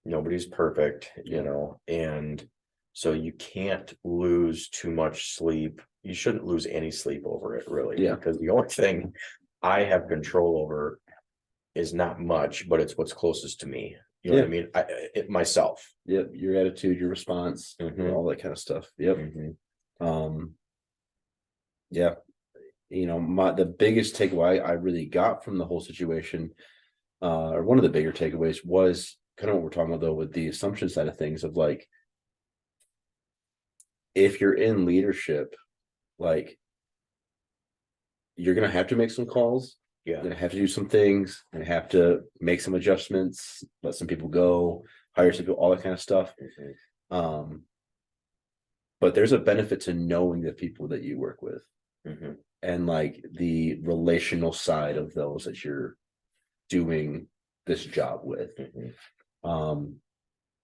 Nobody's perfect, and so you can't lose too much sleep. You shouldn't lose any sleep over it, really. Yeah. Because the only thing I have control over is not much, but it's what's closest to me. You know what I mean? Myself. Yep. Your attitude, your response, all that kind of stuff. Yep. Yeah. The biggest takeaway I really got from the whole situation, or one of the bigger takeaways, was kind of what we're talking about, though, with the assumption side of things, of like, if you're in leadership, like, you're going to have to make some calls. You're going to have to do some things, and have to make some adjustments, let some people go, hire some people, all that kind of stuff. But there's a benefit to knowing the people that you work with, and like the relational side of those that you're doing this job with.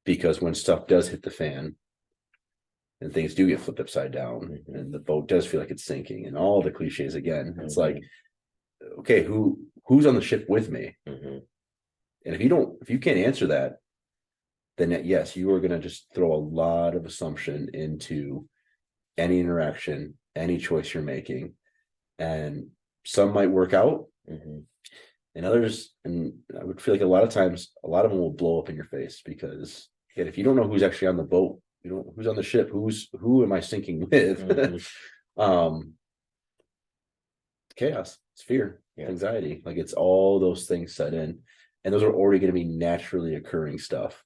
Because when stuff does hit the fan and things do get flipped upside down, and the boat does feel like it's sinking, and all the cliches again, it's like, okay, who's on the ship with me? And if you can't answer that, then yes, you are going to just throw a lot of assumption into any interaction, any choice you're making, and some might work out, and others, and I would feel like a lot of times, a lot of them will blow up in your face, because again, if you don't know who's actually on the boat, who's on the ship, who am I sinking with? Chaos, it's fear, anxiety, like, it's all those things set in, and those are already going to be naturally occurring stuff.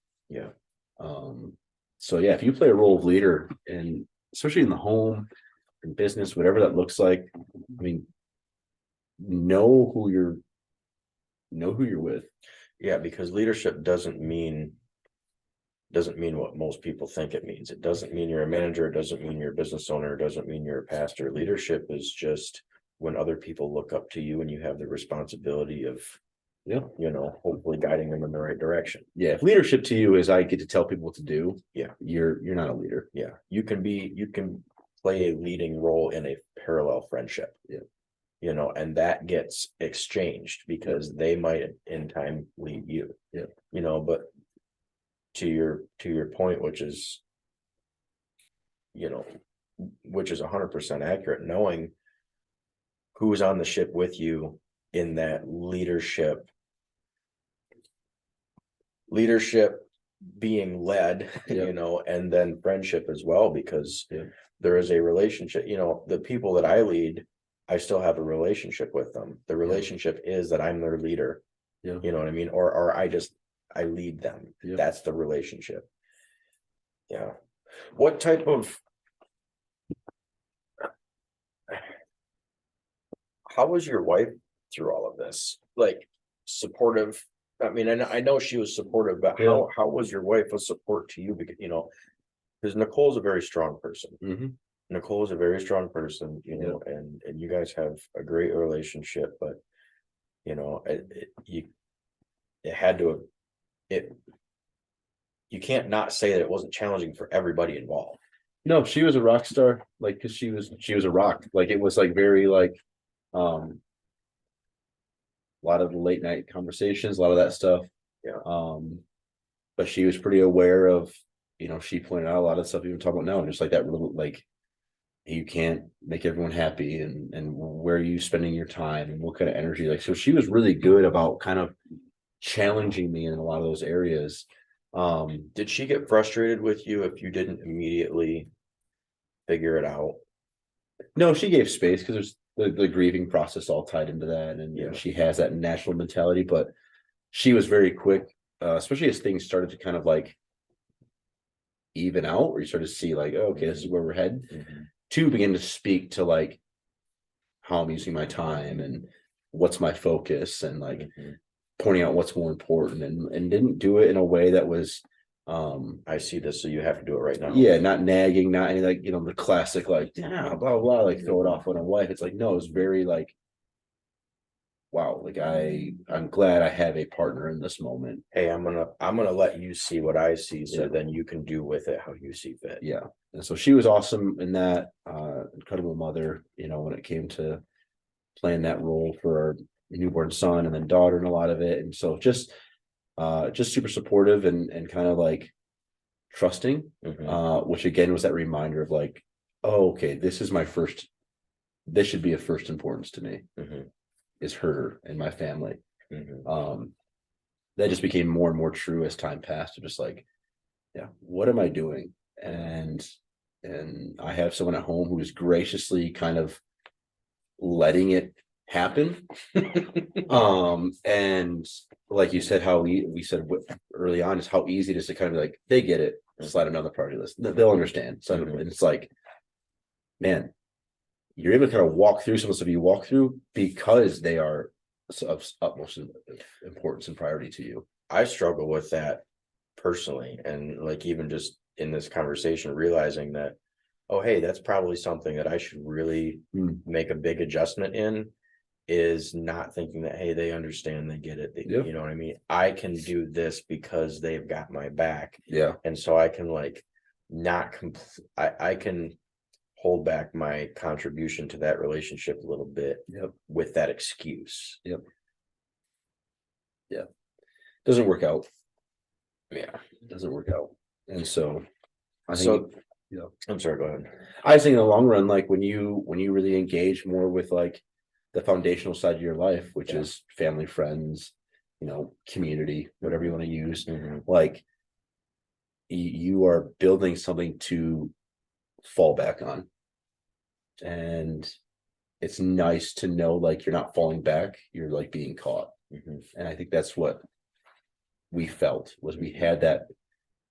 So if you play a role of leader, and especially in the home and business, whatever that looks like, know who you're with. Because leadership doesn't mean what most people think it means. It doesn't mean you're a manager. It doesn't mean you're a business owner. It doesn't mean you're a pastor. Leadership is just when other people look up to you, and you have the responsibility of, hopefully guiding them in the right direction. If leadership to you is I get to tell people what to do, you're not a leader. You can play a leading role in a parallel friendship. Yeah. You know, and that gets exchanged because they might in time lead you. Yeah. You know, but to your point, which is, you know, which is 100% accurate, knowing who's on the ship with you in that leadership being led, Yeah. you know, and then friendship as well, because Yeah. there is a relationship, you know, the people that I lead, I still have a relationship with them. The relationship is that I'm their leader. Yeah. You know what I mean? Or I lead them. Yeah. That's the relationship. Yeah. What type of, how was your wife through all of this? Like, supportive? I mean, I know she was supportive, but Yeah. how was your wife a support to you? Because, you know, because Nicole's a very strong person. Mm-hmm. Nicole is a very strong person, you know, and you guys have a great relationship, but you know, it had to, you can't not say that it wasn't challenging for everybody involved. No, she was a rock star, like, because she was a rock. Like, it was like very like a lot of the late night conversations, a lot of that stuff. Yeah. But she was pretty aware of, you know, she pointed out a lot of stuff even talking about now, just like that little, like, you can't make everyone happy, and where are you spending your time and what kind of energy, like, so she was really good about kind of challenging me in a lot of those areas. Did she get frustrated with you if you didn't immediately figure it out? No, she gave space because there's the grieving process all tied into that, and she has that natural mentality, but she was very quick, especially as things started to kind of like even out, where you start to see like, oh, okay, this is where we're heading, to begin to speak to like how I'm using my time and what's my focus, and like pointing out what's more important, and didn't do it in a way that was I see this, so you have to do it right now. Yeah, not nagging, not any, like, you know, the classic like, yeah, blah blah blah, like throw it off on a wife. It's like, no, it's very like, wow, like I'm glad I have a partner in this moment. Hey, I'm gonna let you see what I see, so then you can do with it how you see fit. Yeah. And so she was awesome in that, incredible mother, you know, when it came to playing that role for our newborn son and then daughter and a lot of it. And so just super supportive and kind of like trusting, which again was that reminder of like, oh, okay, this should be a first importance to me, is her and my family. That just became more and more true as time passed. Just like, yeah, what am I doing? And I have someone at home who is graciously kind of letting it happen. And like you said, how we said early on is how easy it is to kind of be like, they get it, slide another party list, they'll understand. So and it's like, man, you're able to kind of walk through some of the stuff you walk through because they are of utmost importance and priority to you. I struggle with that personally, and like even just in this conversation, realizing that, oh, hey, that's probably something that I should really make a big adjustment in, is not thinking that, hey, they understand, they get it, you know what I mean? I can do this because they've got my back. Yeah. And so I can like not I can hold back my contribution to that relationship a little bit with that excuse. Doesn't work out. Yeah. Doesn't work out. And so I So think, I'm sorry, go ahead. I think in the long run, like when you really engage more with like the foundational side of your life, which is family, friends, you know, community, whatever you want to use, like you are building something to fall back on. And it's nice to know like you're not falling back, you're like being caught. And I think that's what we felt, was we had that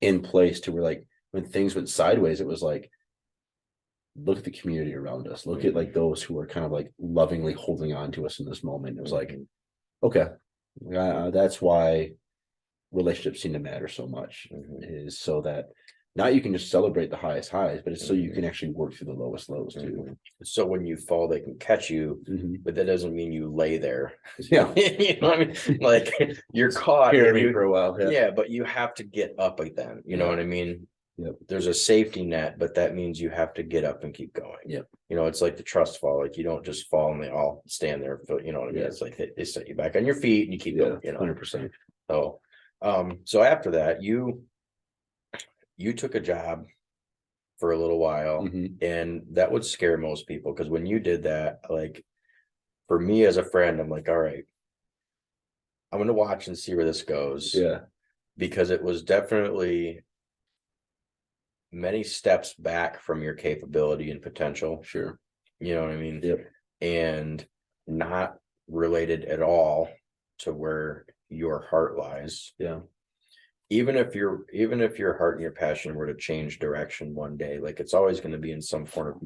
in place to where like when things went sideways, it was like, look at the community around us, look at like those who are kind of like lovingly holding on to us in this moment. It was like, okay, that's why relationships seem to matter so much, is so that not you can just celebrate the highest highs, but it's so you can actually work through the lowest lows too. So when you fall, they can catch you, but that doesn't mean you lay there. Yeah. You know what I mean? Like you're caught for a while. Yeah, but you have to get up again. You know what I mean? Yep. There's a safety net, but that means you have to get up and keep going. Yep. It's like the trust fall. Like you don't just fall and they all stand there. You know what I mean? Yeah. It's like they set you back on your feet and you keep going. 100%. So after that, you took a job for a little while, and that would scare most people, because when you did that, like for me as a friend, I'm like, all right, I'm gonna watch and see where this goes. Yeah. Because it was definitely many steps back from your capability and potential. Sure. You know what I mean? Yep. And not related at all to where your heart lies. Yeah. Even if your heart and your passion were to change direction one day, like it's always going to be in some form of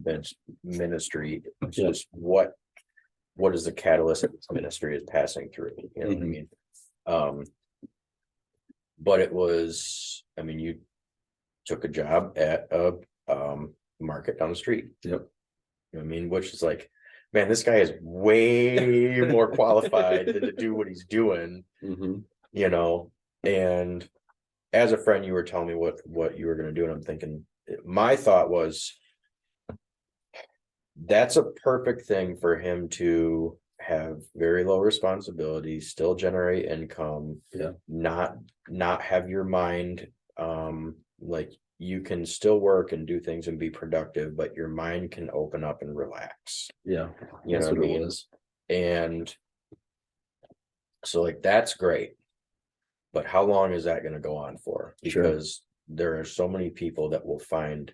ministry. It's just what is the catalyst that this ministry is passing through? You know what I mean? But it was, I mean, you took a job at a market down the street. Yep. You know what I mean? Which is like, man, this guy is way more qualified to do what he's doing. And as a friend, you were telling me what you were going to do, and I'm thinking, my thought was, that's a perfect thing for him to have very low responsibility, still generate income, not have your mind, like you can still work and do things and be productive, but your mind can open up and relax. Yeah, that's what it was. And so like, that's great. But how long is that going to go on for? Because there are so many people that will find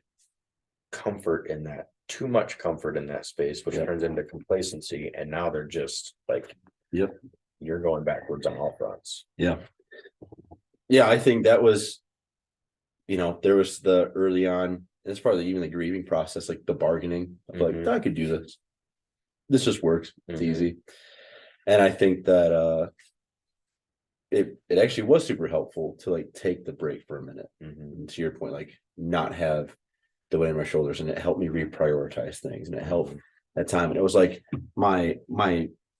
comfort in that, too much comfort in that space, which turns into complacency. And now they're just like, you're going backwards on all fronts. Yeah. I think that was, there was the early on, it's probably even the grieving process, like the bargaining of like, I could do this. This just works. It's easy. And I think that, it actually was super helpful to like take the break for a minute. And to your point, like not have the weight on my shoulders, and it helped me reprioritize things, and it helped that time. And it was like my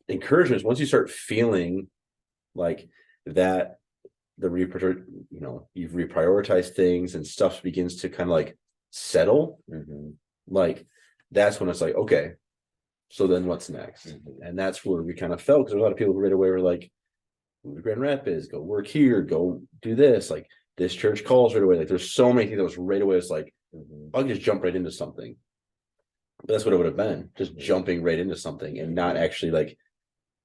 encouragement is, once you start feeling like that, you've reprioritized things and stuff begins to kind of like settle, like that's when it's like, okay, so then what's next? And that's where we kind of felt, because a lot of people right away were like, move to Grand Rapids, go work here, go do this, like this church calls right away. Like there's so many things that was right away. It's like, I can just jump right into something. But that's what it would have been, just jumping right into something and not actually like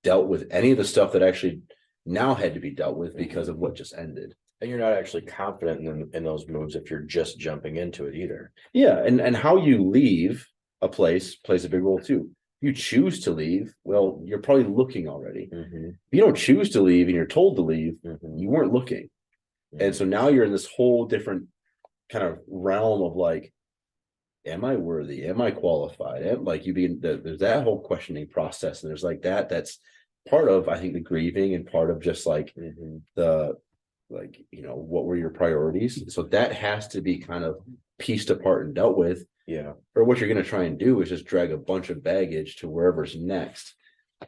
dealt with any of the stuff that actually now had to be dealt with because of what just ended. And you're not actually confident in those moves if you're just jumping into it either. Yeah. And how you leave a place plays a big role too. You choose to leave, well, you're probably looking already. If you don't choose to leave and you're told to leave, you weren't looking. And so now you're in this whole different kind of realm of like, am I worthy? Am I qualified? Like there's that whole questioning process. And there's like that's part of, I think, the grieving, and part of just like the, like, what were your priorities? So that has to be kind of pieced apart and dealt with. Yeah. Or what you're going to try and do is just drag a bunch of baggage to wherever's next.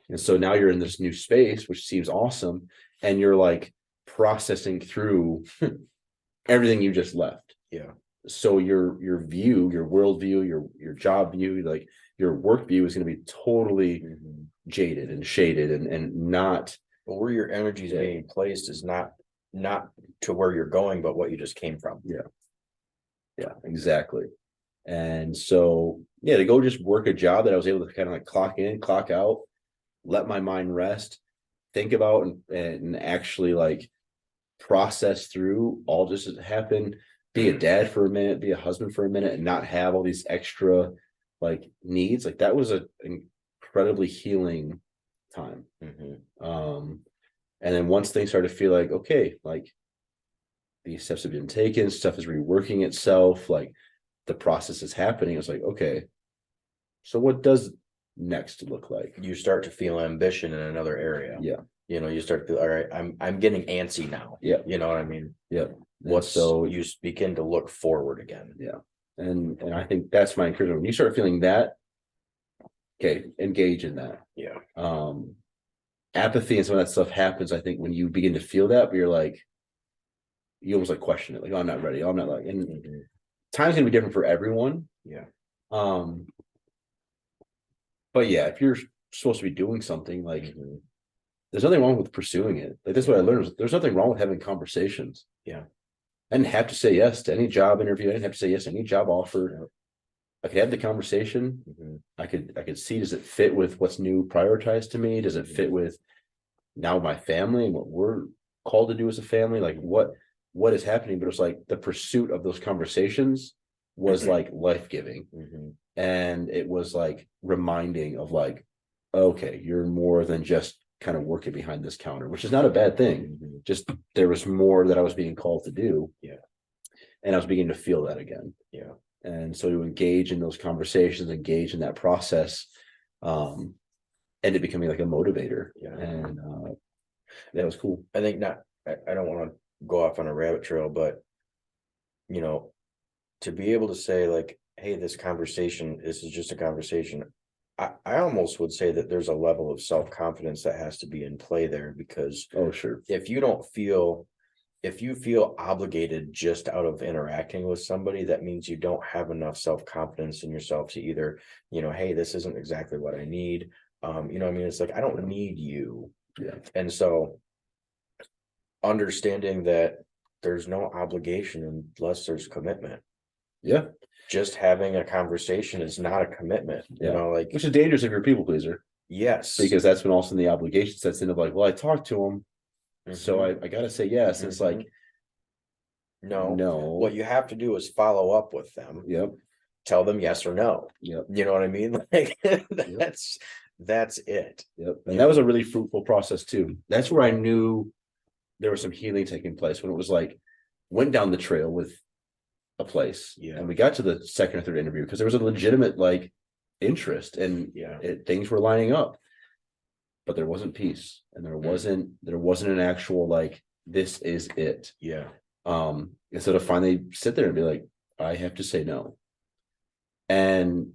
And so now you're in this new space, which seems awesome. And you're like processing through everything you just left. Yeah. So your view, your worldview, your job view, like your work view is going to be totally jaded and shaded and not. Well, where your energy is being placed is not to where you're going, but what you just came from. Yeah. Yeah, exactly. And so, to go just work a job that I was able to kind of like clock in, clock out, let my mind rest, think about and actually like process through all just as it happened, be a dad for a minute, be a husband for a minute, and not have all these extra like needs. Like that was an incredibly healing time. And then once things started to feel like, okay, like these steps have been taken, stuff is reworking itself, like the process is happening. It's like, okay, so what does next look like? You start to feel ambition in another area. Yeah. You start to feel, all right, I'm getting antsy now. Yeah. You know what I mean? Yeah. So you begin to look forward again. Yeah. And I think that's my encouragement. When you start feeling that, okay, engage in that. Yeah. Apathy and some of that stuff happens, I think, when you begin to feel that, but you're like, you almost like question it, like, oh, I'm not ready. Oh, I'm not like, and time's gonna be different for everyone. Yeah. But yeah, if you're supposed to be doing something, like Mhm. there's nothing wrong with pursuing it. Like that's what I learned. There's nothing wrong with having conversations. Yeah. I didn't have to say yes to any job interview. I didn't have to say yes to any job offer. I could have the conversation. Mhm. I could see, does it fit with what's new prioritized to me? Does it fit with now my family and what we're called to do as a family? Like what is happening? But it's like the pursuit of those conversations was like life-giving. Mhm. And it was like reminding of like, okay, you're more than just kind of working behind this counter, which is not a bad thing. Mhm. Just there was more that I was being called to do. Yeah. And I was beginning to feel that again. Yeah. And so to engage in those conversations, engage in that process, ended becoming like a motivator. Yeah. And that was cool. I think not, I don't want to go off on a rabbit trail, but you know, to be able to say like, hey, this is just a conversation. I almost would say that there's a level of self-confidence that has to be in play there, because Oh, sure. if you feel obligated just out of interacting with somebody, that means you don't have enough self-confidence in yourself to either, hey, this isn't exactly what I need. I mean, it's like, I don't need you. Yeah. And so understanding that there's no obligation unless there's commitment. Yeah. Just having a conversation is not a commitment, Yeah. like, Which is dangerous if you're a people pleaser. yes, Because that's when all of a sudden the obligation sets in of like, well, I talked to him, so Mhm. I gotta say yes. And it's like, no, no. what you have to do is follow up with them, Yep. tell them yes or no. Yep. You know what I mean? Like that's it. Yep. And that was a really fruitful process too. That's where I knew there was some healing taking place, when it was like, went down the trail with a place. Yeah. And we got to the second or third interview because there was a legitimate like interest, and Yeah. things were lining up. But there wasn't peace, and there wasn't an actual like, this is it. Yeah. Instead of finally sit there and be like, I have to say no. And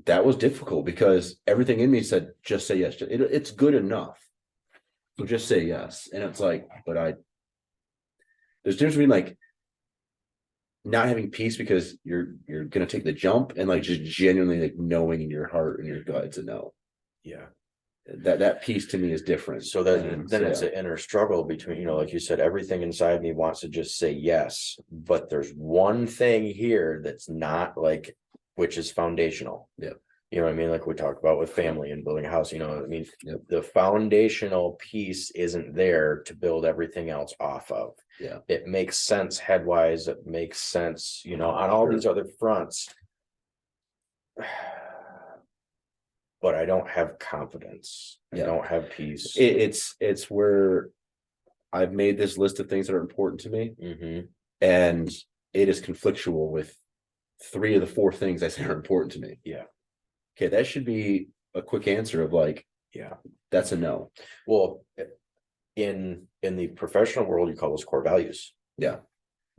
that was difficult because everything in me said, just say yes. It's good enough. So just say yes. And it's like, but there's a difference between like not having peace because you're gonna take the jump, and like just genuinely like knowing in your heart and your gut it's a no. Yeah. That piece to me is different. So then it's an inner struggle between, like you said, everything inside me wants to just say yes, but there's one thing here that's not, like, which is foundational. Yeah. You know what I mean? Like we talked about with family and building a house, I mean, Yep. the foundational piece isn't there to build everything else off of. Yeah. It makes sense headwise. It makes sense, on all these other fronts. But I don't have confidence. I don't have peace. It's where I've made this list of things that are important to me, and it is conflictual with 3 of the 4 things I say are important to me. Yeah. Okay, that should be a quick answer of like, yeah, that's a no. Well, in the professional world, you call those core values. Yeah.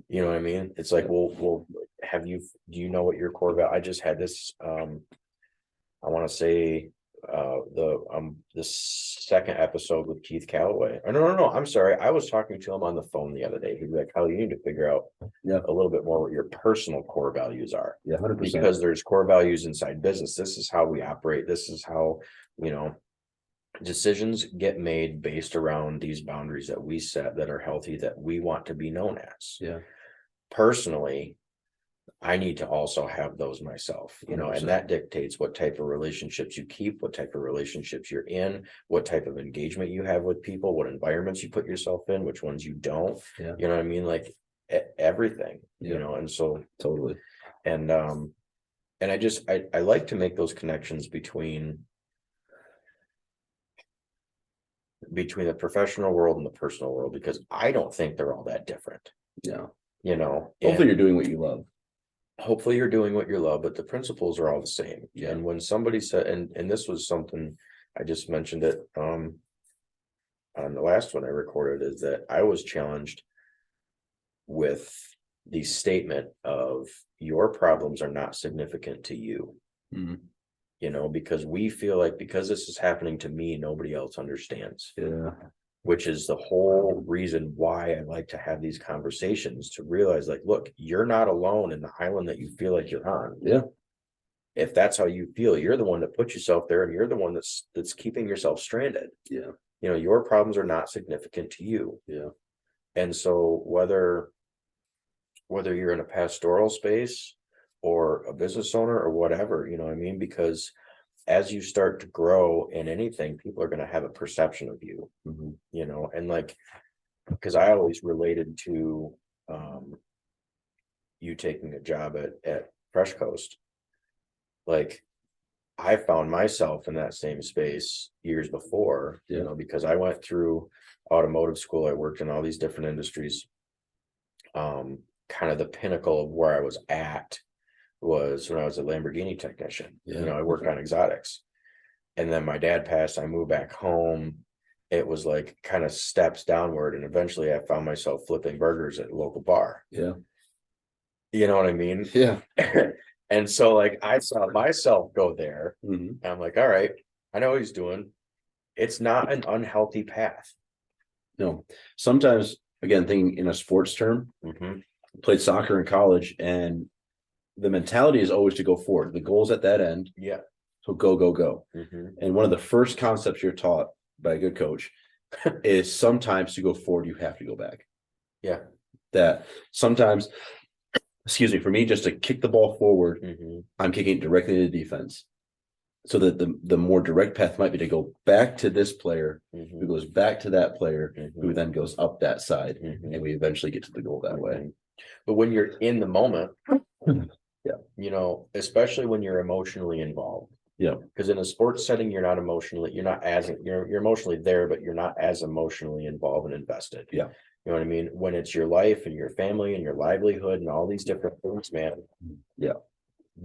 You know what I mean? It's like, well, do you know what your core value? I just had this, I want to say, the second episode with Keith Calloway. Oh, no, I'm sorry. I was talking to him on the phone the other day. He'd be like, "How you need to figure out a little bit more what your personal core values are." Yeah, 100%. Because there's core values inside business. This is how we operate. This is how, decisions get made based around these boundaries that we set that are healthy, that we want to be known as. Yeah. Personally, I need to also have those myself, 100%. and that dictates what type of relationships you keep, what type of relationships you're in, what type of engagement you have with people, what environments you put yourself in, which ones you don't. Yeah. You know what I mean? Like everything, and so totally. And I like to make those connections between the professional world and the personal world, because I don't think they're all that different. Yeah. Hopefully you're doing what you love. Hopefully you're doing what you love, but the principles are all the same. Yeah. And when somebody said, and this was something I just mentioned it on the last one I recorded, is that I was challenged with the statement of, your problems are not significant to you. Because we feel like, because this is happening to me, nobody else understands. Yeah. which is the whole reason why I like to have these conversations, to realize like, look, you're not alone in the island that you feel like you're on. Yeah. If that's how you feel, you're the one that put yourself there, and you're the one that's keeping yourself stranded. Yeah. You know, your problems are not significant to you. Yeah. And so whether you're in a pastoral space or a business owner or whatever, you know what I mean? Because as you start to grow in anything, people are going to have a perception of you, you know, and like, because I always related to you taking a job at Fresh Coast. Like, I found myself in that same space years before, you know, because I went through automotive school. I worked in all these different industries. Kind of the pinnacle of where I was at was when I was a Lamborghini technician. You know, I worked on exotics. And then my dad passed, I moved back home. It was like kind of steps downward. And eventually I found myself flipping burgers at a local bar. Yeah. You know what I mean? Yeah. And so like I saw myself go there. And I'm like, all right, I know what he's doing. It's not an unhealthy path. No, sometimes, again, thinking in a sports term, played soccer in college, and the mentality is always to go forward. The goal's at that end. Yeah. So go. And one of the first concepts you're taught by a good coach is sometimes to go forward, you have to go back. Yeah. That sometimes, excuse me, for me, just to kick the ball forward, I'm kicking it directly to the defense. So that the more direct path might be to go back to this player, who goes back to that player, who then goes up that side, and we eventually get to the goal that way. But when you're in the moment, yeah, you know, especially when you're emotionally involved. Yeah. Because in a sports setting, you're not as you're emotionally there, but you're not as emotionally involved and invested. Yeah. You know what I mean? When it's your life and your family and your livelihood and all these different things, man. Yeah.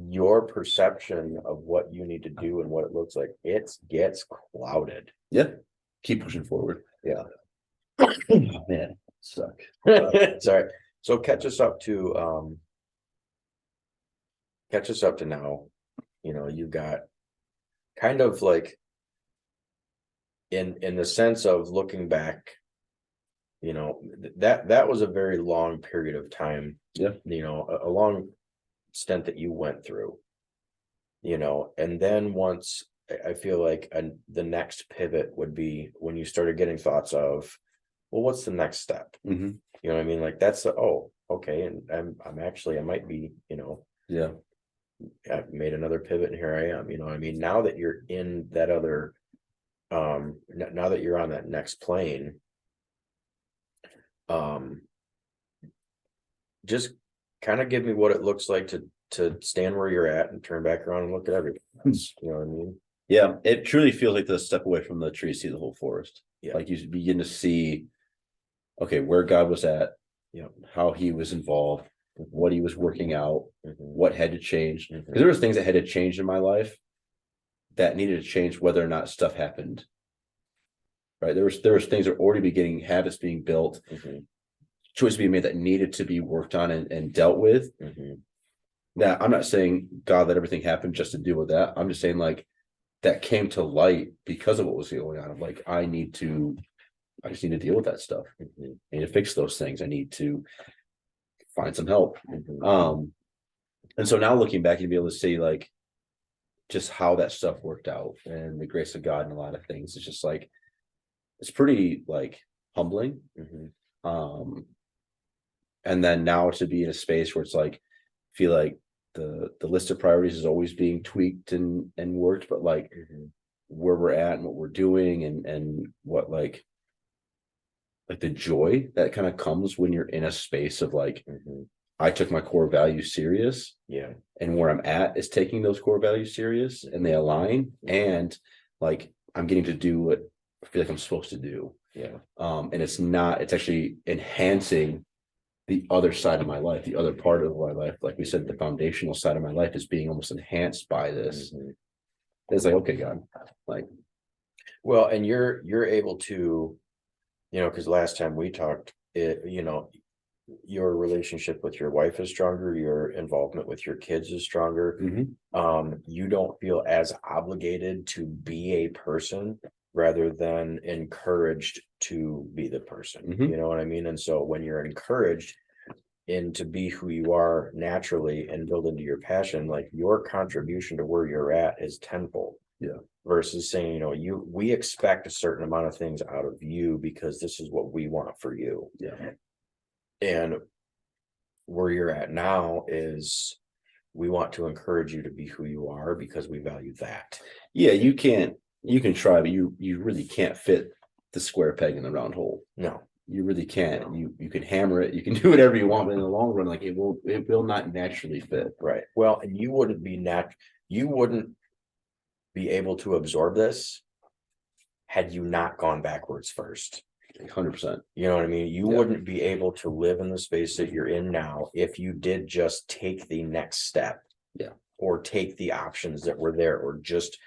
Your perception of what you need to do and what it looks like, it gets clouded. Yeah. Keep pushing forward. Yeah. Oh, man, suck. Sorry. So catch us up to now. You know, you've got kind of like in the sense of looking back, you know, that was a very long period of time. Yeah. You know, a long stint that you went through, you know, and then once I feel like the next pivot would be when you started getting thoughts of, well, what's the next step? You know what I mean? Like that's okay. And I might be, you know, yeah, I've made another pivot and here I am, you know what I mean? Now that you're in that other, now that you're on that next plane, just kind of give me what it looks like to stand where you're at and turn back around and look at everything else, you know what I mean? Yeah, it truly feels like the step away from the tree, see the whole forest. Yeah. Like you begin to see, okay, where God was at, Yeah. how he was involved, what he was working out, what had to change. Because Mhm. there was things that had to change in my life that needed to change whether or not stuff happened. Right. There was things that were already beginning, habits being built, choices being made that needed to be worked on and dealt with. Now, I'm not saying God let everything happen just to deal with that. I'm just saying like that came to light because of what was going on. I'm like, I just need to deal with that stuff. I need to fix those things. I need to find some help. And so now looking back, you'd be able to see like just how that stuff worked out and the grace of God and a lot of things. It's just like, it's pretty like humbling. And then now to be in a space where it's like, feel like the list of priorities is always being tweaked and worked, but like where we're at and what we're doing and what like the joy that kind of comes when you're in a space of like, I took my core values serious. Yeah. And where I'm at is taking those core values serious and they align. And like, I'm getting to do what I feel like I'm supposed to do. Yeah. And it's actually enhancing the other side of my life, the other part of my life. Like we said, the foundational side of my life is being almost enhanced by this. It's like, okay, God, like, well, and you're able to, you know, because last time we talked, you know, your relationship with your wife is stronger, your involvement with your kids is stronger. You don't feel as obligated to be a person rather than encouraged to be the person. Mhm. You know what I mean? And so when you're encouraged and to be who you are naturally and build into your passion, like your contribution to where you're at is tenfold. Yeah. Versus saying, we expect a certain amount of things out of you because this is what we want for you. Yeah. And where you're at now is we want to encourage you to be who you are because we value that. Yeah, you can try, but you really can't fit the square peg in the round hole. No. You really can't. You can hammer it, you can do whatever you want, but in the long run, like it will not naturally fit. Right. Well, and you wouldn't be able to absorb this had you not gone backwards first. 100%. You know what I mean? You Yeah. wouldn't be able to live in the space that you're in now if you did just take the next step. Yeah. Or take the options that were there, or just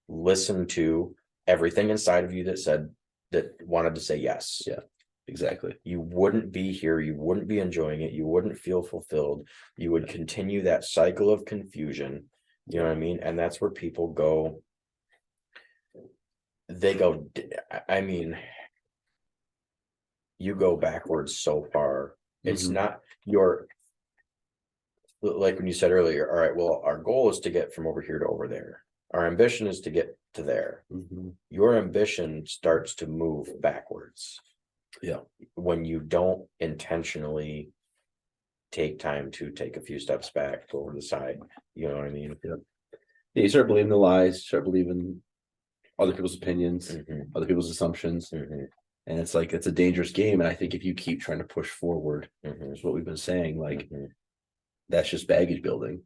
listen to everything inside of you that wanted to say yes. Yeah, exactly. You wouldn't be here. You wouldn't be enjoying it. You wouldn't feel fulfilled. You would continue that cycle of confusion. You know what I mean? And that's where people go. I mean, you go backwards so far. It's not like when you said earlier, all right, well, our goal is to get from over here to over there. Our ambition is to get to there. Your ambition starts to move backwards. Yeah. When you don't intentionally take time to take a few steps back, go over the side. You know what I mean? Yeah. You start believing the lies, start believing other people's opinions, other people's assumptions. And it's like, it's a dangerous game. And I think if you keep trying to push forward, is what we've been saying, like that's just baggage building.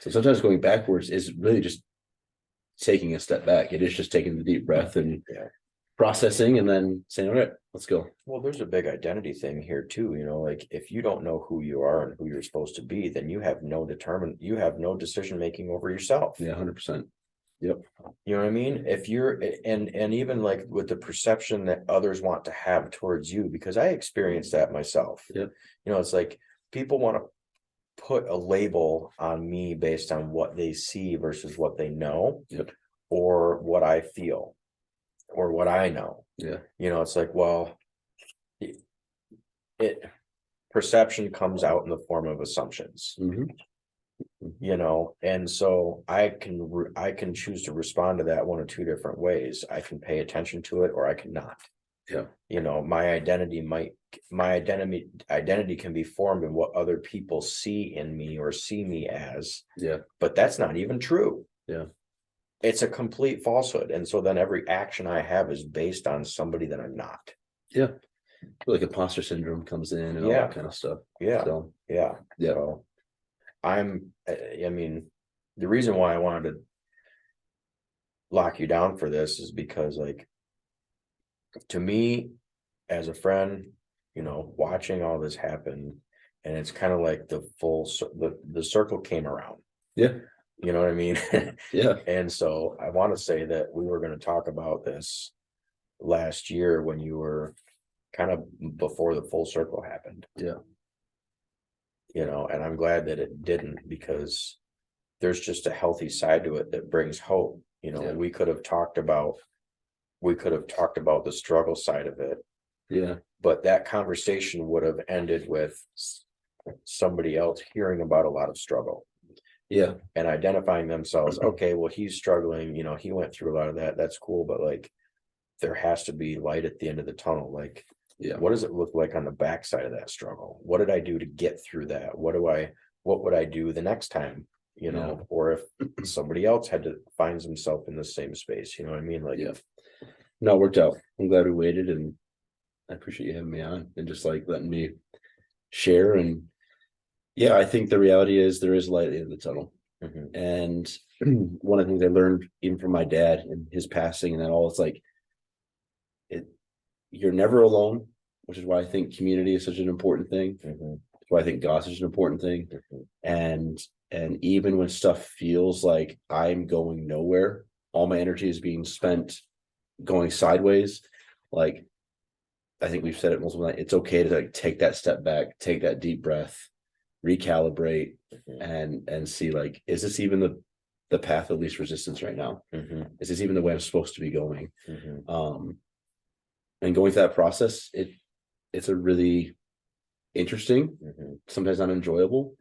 So sometimes going backwards is really just taking a step back. It is just taking the deep breath and processing and then saying, all right, let's go. Well, there's a big identity thing here too. Like if you don't know who you are and who you're supposed to be, then you have no decision making over yourself. Yeah, 100%. Yep. You know what I mean? If you're and even like with the perception that others want to have towards you, because I experienced that myself. Yep. It's like people want to put a label on me based on what they see versus what they know. Yep. Or what I feel or what I know. Yeah. It's like, well, perception comes out in the form of assumptions. And so I can choose to respond to that one of two different ways. I can pay attention to it or I cannot. Yeah. My identity can be formed in what other people see in me or see me as. Yeah. But that's not even true. Yeah. It's a complete falsehood. And so then every action I have is based on somebody that I'm not. Yeah. Like imposter syndrome comes in and all that kind of stuff. Yeah. So, yeah. So I mean, the reason why I wanted to lock you down for this is because, like, to me, as a friend, watching all this happen, and it's kind of like the circle came around. Yeah. You know what I mean? Yeah. And so I want to say that we were going to talk about this last year when you were kind of before the full circle happened. Yeah. And I'm glad that it didn't, because there's just a healthy side to it that brings hope. We could have talked about the struggle side of it. Yeah. But that conversation would have ended with somebody else hearing about a lot of struggle. Yeah. And identifying themselves. Okay, well, he's struggling, he went through a lot of that. That's cool. But like, there has to be light at the end of the tunnel. Like, what does it look like on the backside of that struggle? What did I do to get through that? What would I do the next time? Or if somebody else had to find himself in the same space, you know what I mean? Like, no, it worked out. I'm glad we waited, and I appreciate you having me on and just like letting me share. And I think the reality is there is light at the end of the tunnel. And one of the things I learned even from my dad and his passing and that all, it's like, you're never alone, which is why I think community is such an important thing. That's why I think God's such an important thing. And even when stuff feels like I'm going nowhere, all my energy is being spent going sideways. Like, I think we've said it multiple times. It's okay to like take that step back, take that deep breath, recalibrate, and see, like, is this even the path of least resistance right now. This is even the way I'm supposed to be going. And going through that process, it's a really interesting, sometimes unenjoyable,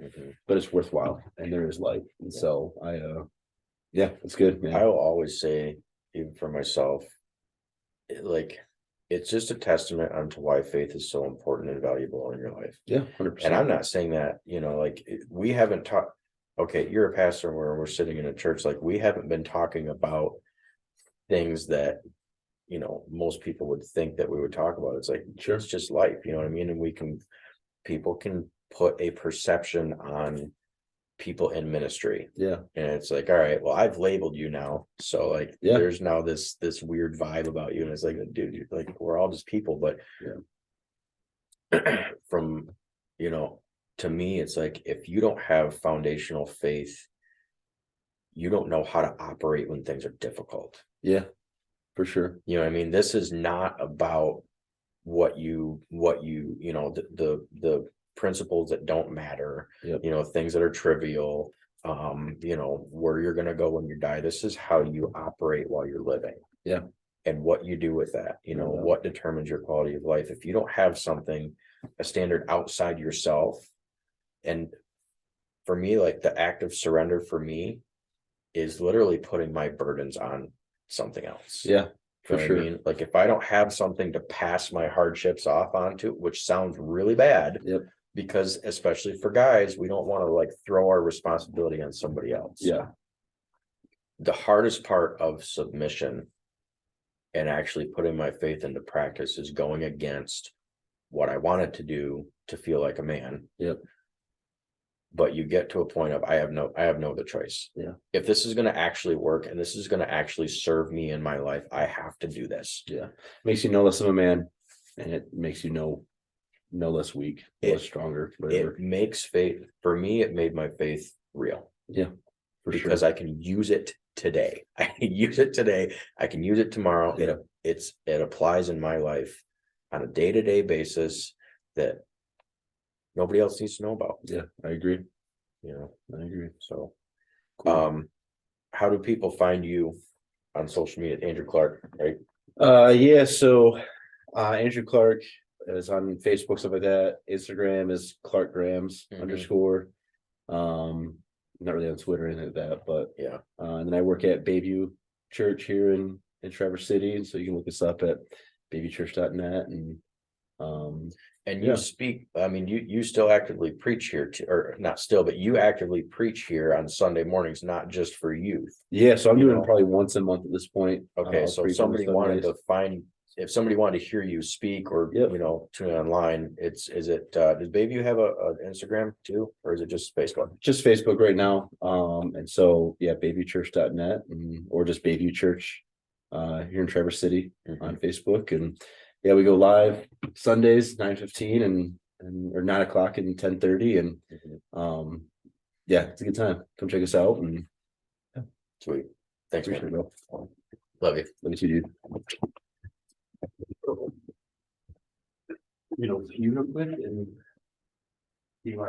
but it's worthwhile, and there is life. And so yeah, it's good, man. I will always say, even for myself, it's just a testament onto why faith is so important and valuable in your life. Yeah, 100%. And I'm not saying that, we haven't talked. Okay, you're a pastor where we're sitting in a church, like we haven't been talking about things that most people would think that we would talk about. It's like, sure, it's just life, you know what I mean? And people can put a perception on people in ministry. Yeah. And it's like, all right, well, I've labeled you now. So like, there's now this weird vibe about you. And it's like, dude, like, we're all just people. But from, to me, it's like, if you don't have foundational faith, you don't know how to operate when things are difficult. Yeah, for sure. You know what I mean? This is not about what you the principles that don't matter, things that are trivial, where you're going to go when you die. This is how you operate while you're living. Yeah. And what you do with that, what determines your quality of life. If you don't have a standard outside yourself. And for me, like, the act of surrender for me is literally putting my burdens on something else. Yeah. For sure. I mean, like, if I don't have something to pass my hardships off onto, which sounds really bad. Yep. Because especially for guys, we don't want to like throw our responsibility on somebody else. Yeah. The hardest part of submission and actually putting my faith into practice is going against what I wanted to do to feel like a man. Yep. But you get to a point of I have no other choice. Yeah. If this is going to actually work and this is going to actually serve me in my life, I have to do this. Yeah. Makes you know less of a man, and it makes you no less weak, less stronger. Whatever. It makes faith, for me, it made my faith real. Yeah. Because I can use it today. I can use it today. I can use it tomorrow. Yeah. It applies in my life on a day-to-day basis that nobody else needs to know about. Yeah, I agree. I agree. So, cool. How do people find you on social media? Andrew Clark, right? Yeah. So, Andrew Clark is on Facebook, stuff like that. Instagram is Clark Grams _ not really on Twitter or anything like that, but yeah. And then I work at Bayview Church here in Traverse City, and so you can look us up at babychurch.net. And you speak, I mean, you still actively preach here, or not still, but you actively preach here on Sunday mornings, not just for youth. Yeah, so I'm doing probably once a month at this point. Okay, so if somebody wanted to hear you speak, or tune in online, does Bayview have a Instagram too, or is it just Facebook? Just Facebook right now. And so babychurch.net, or just Bayview Church here in Traverse City on Facebook. And yeah, we go live Sundays 9:15 or 9 o'clock and 10:30, and it's a good time. Come check us out. And sweet. Thanks, man. Love you. Love you too, dude. You real quick, and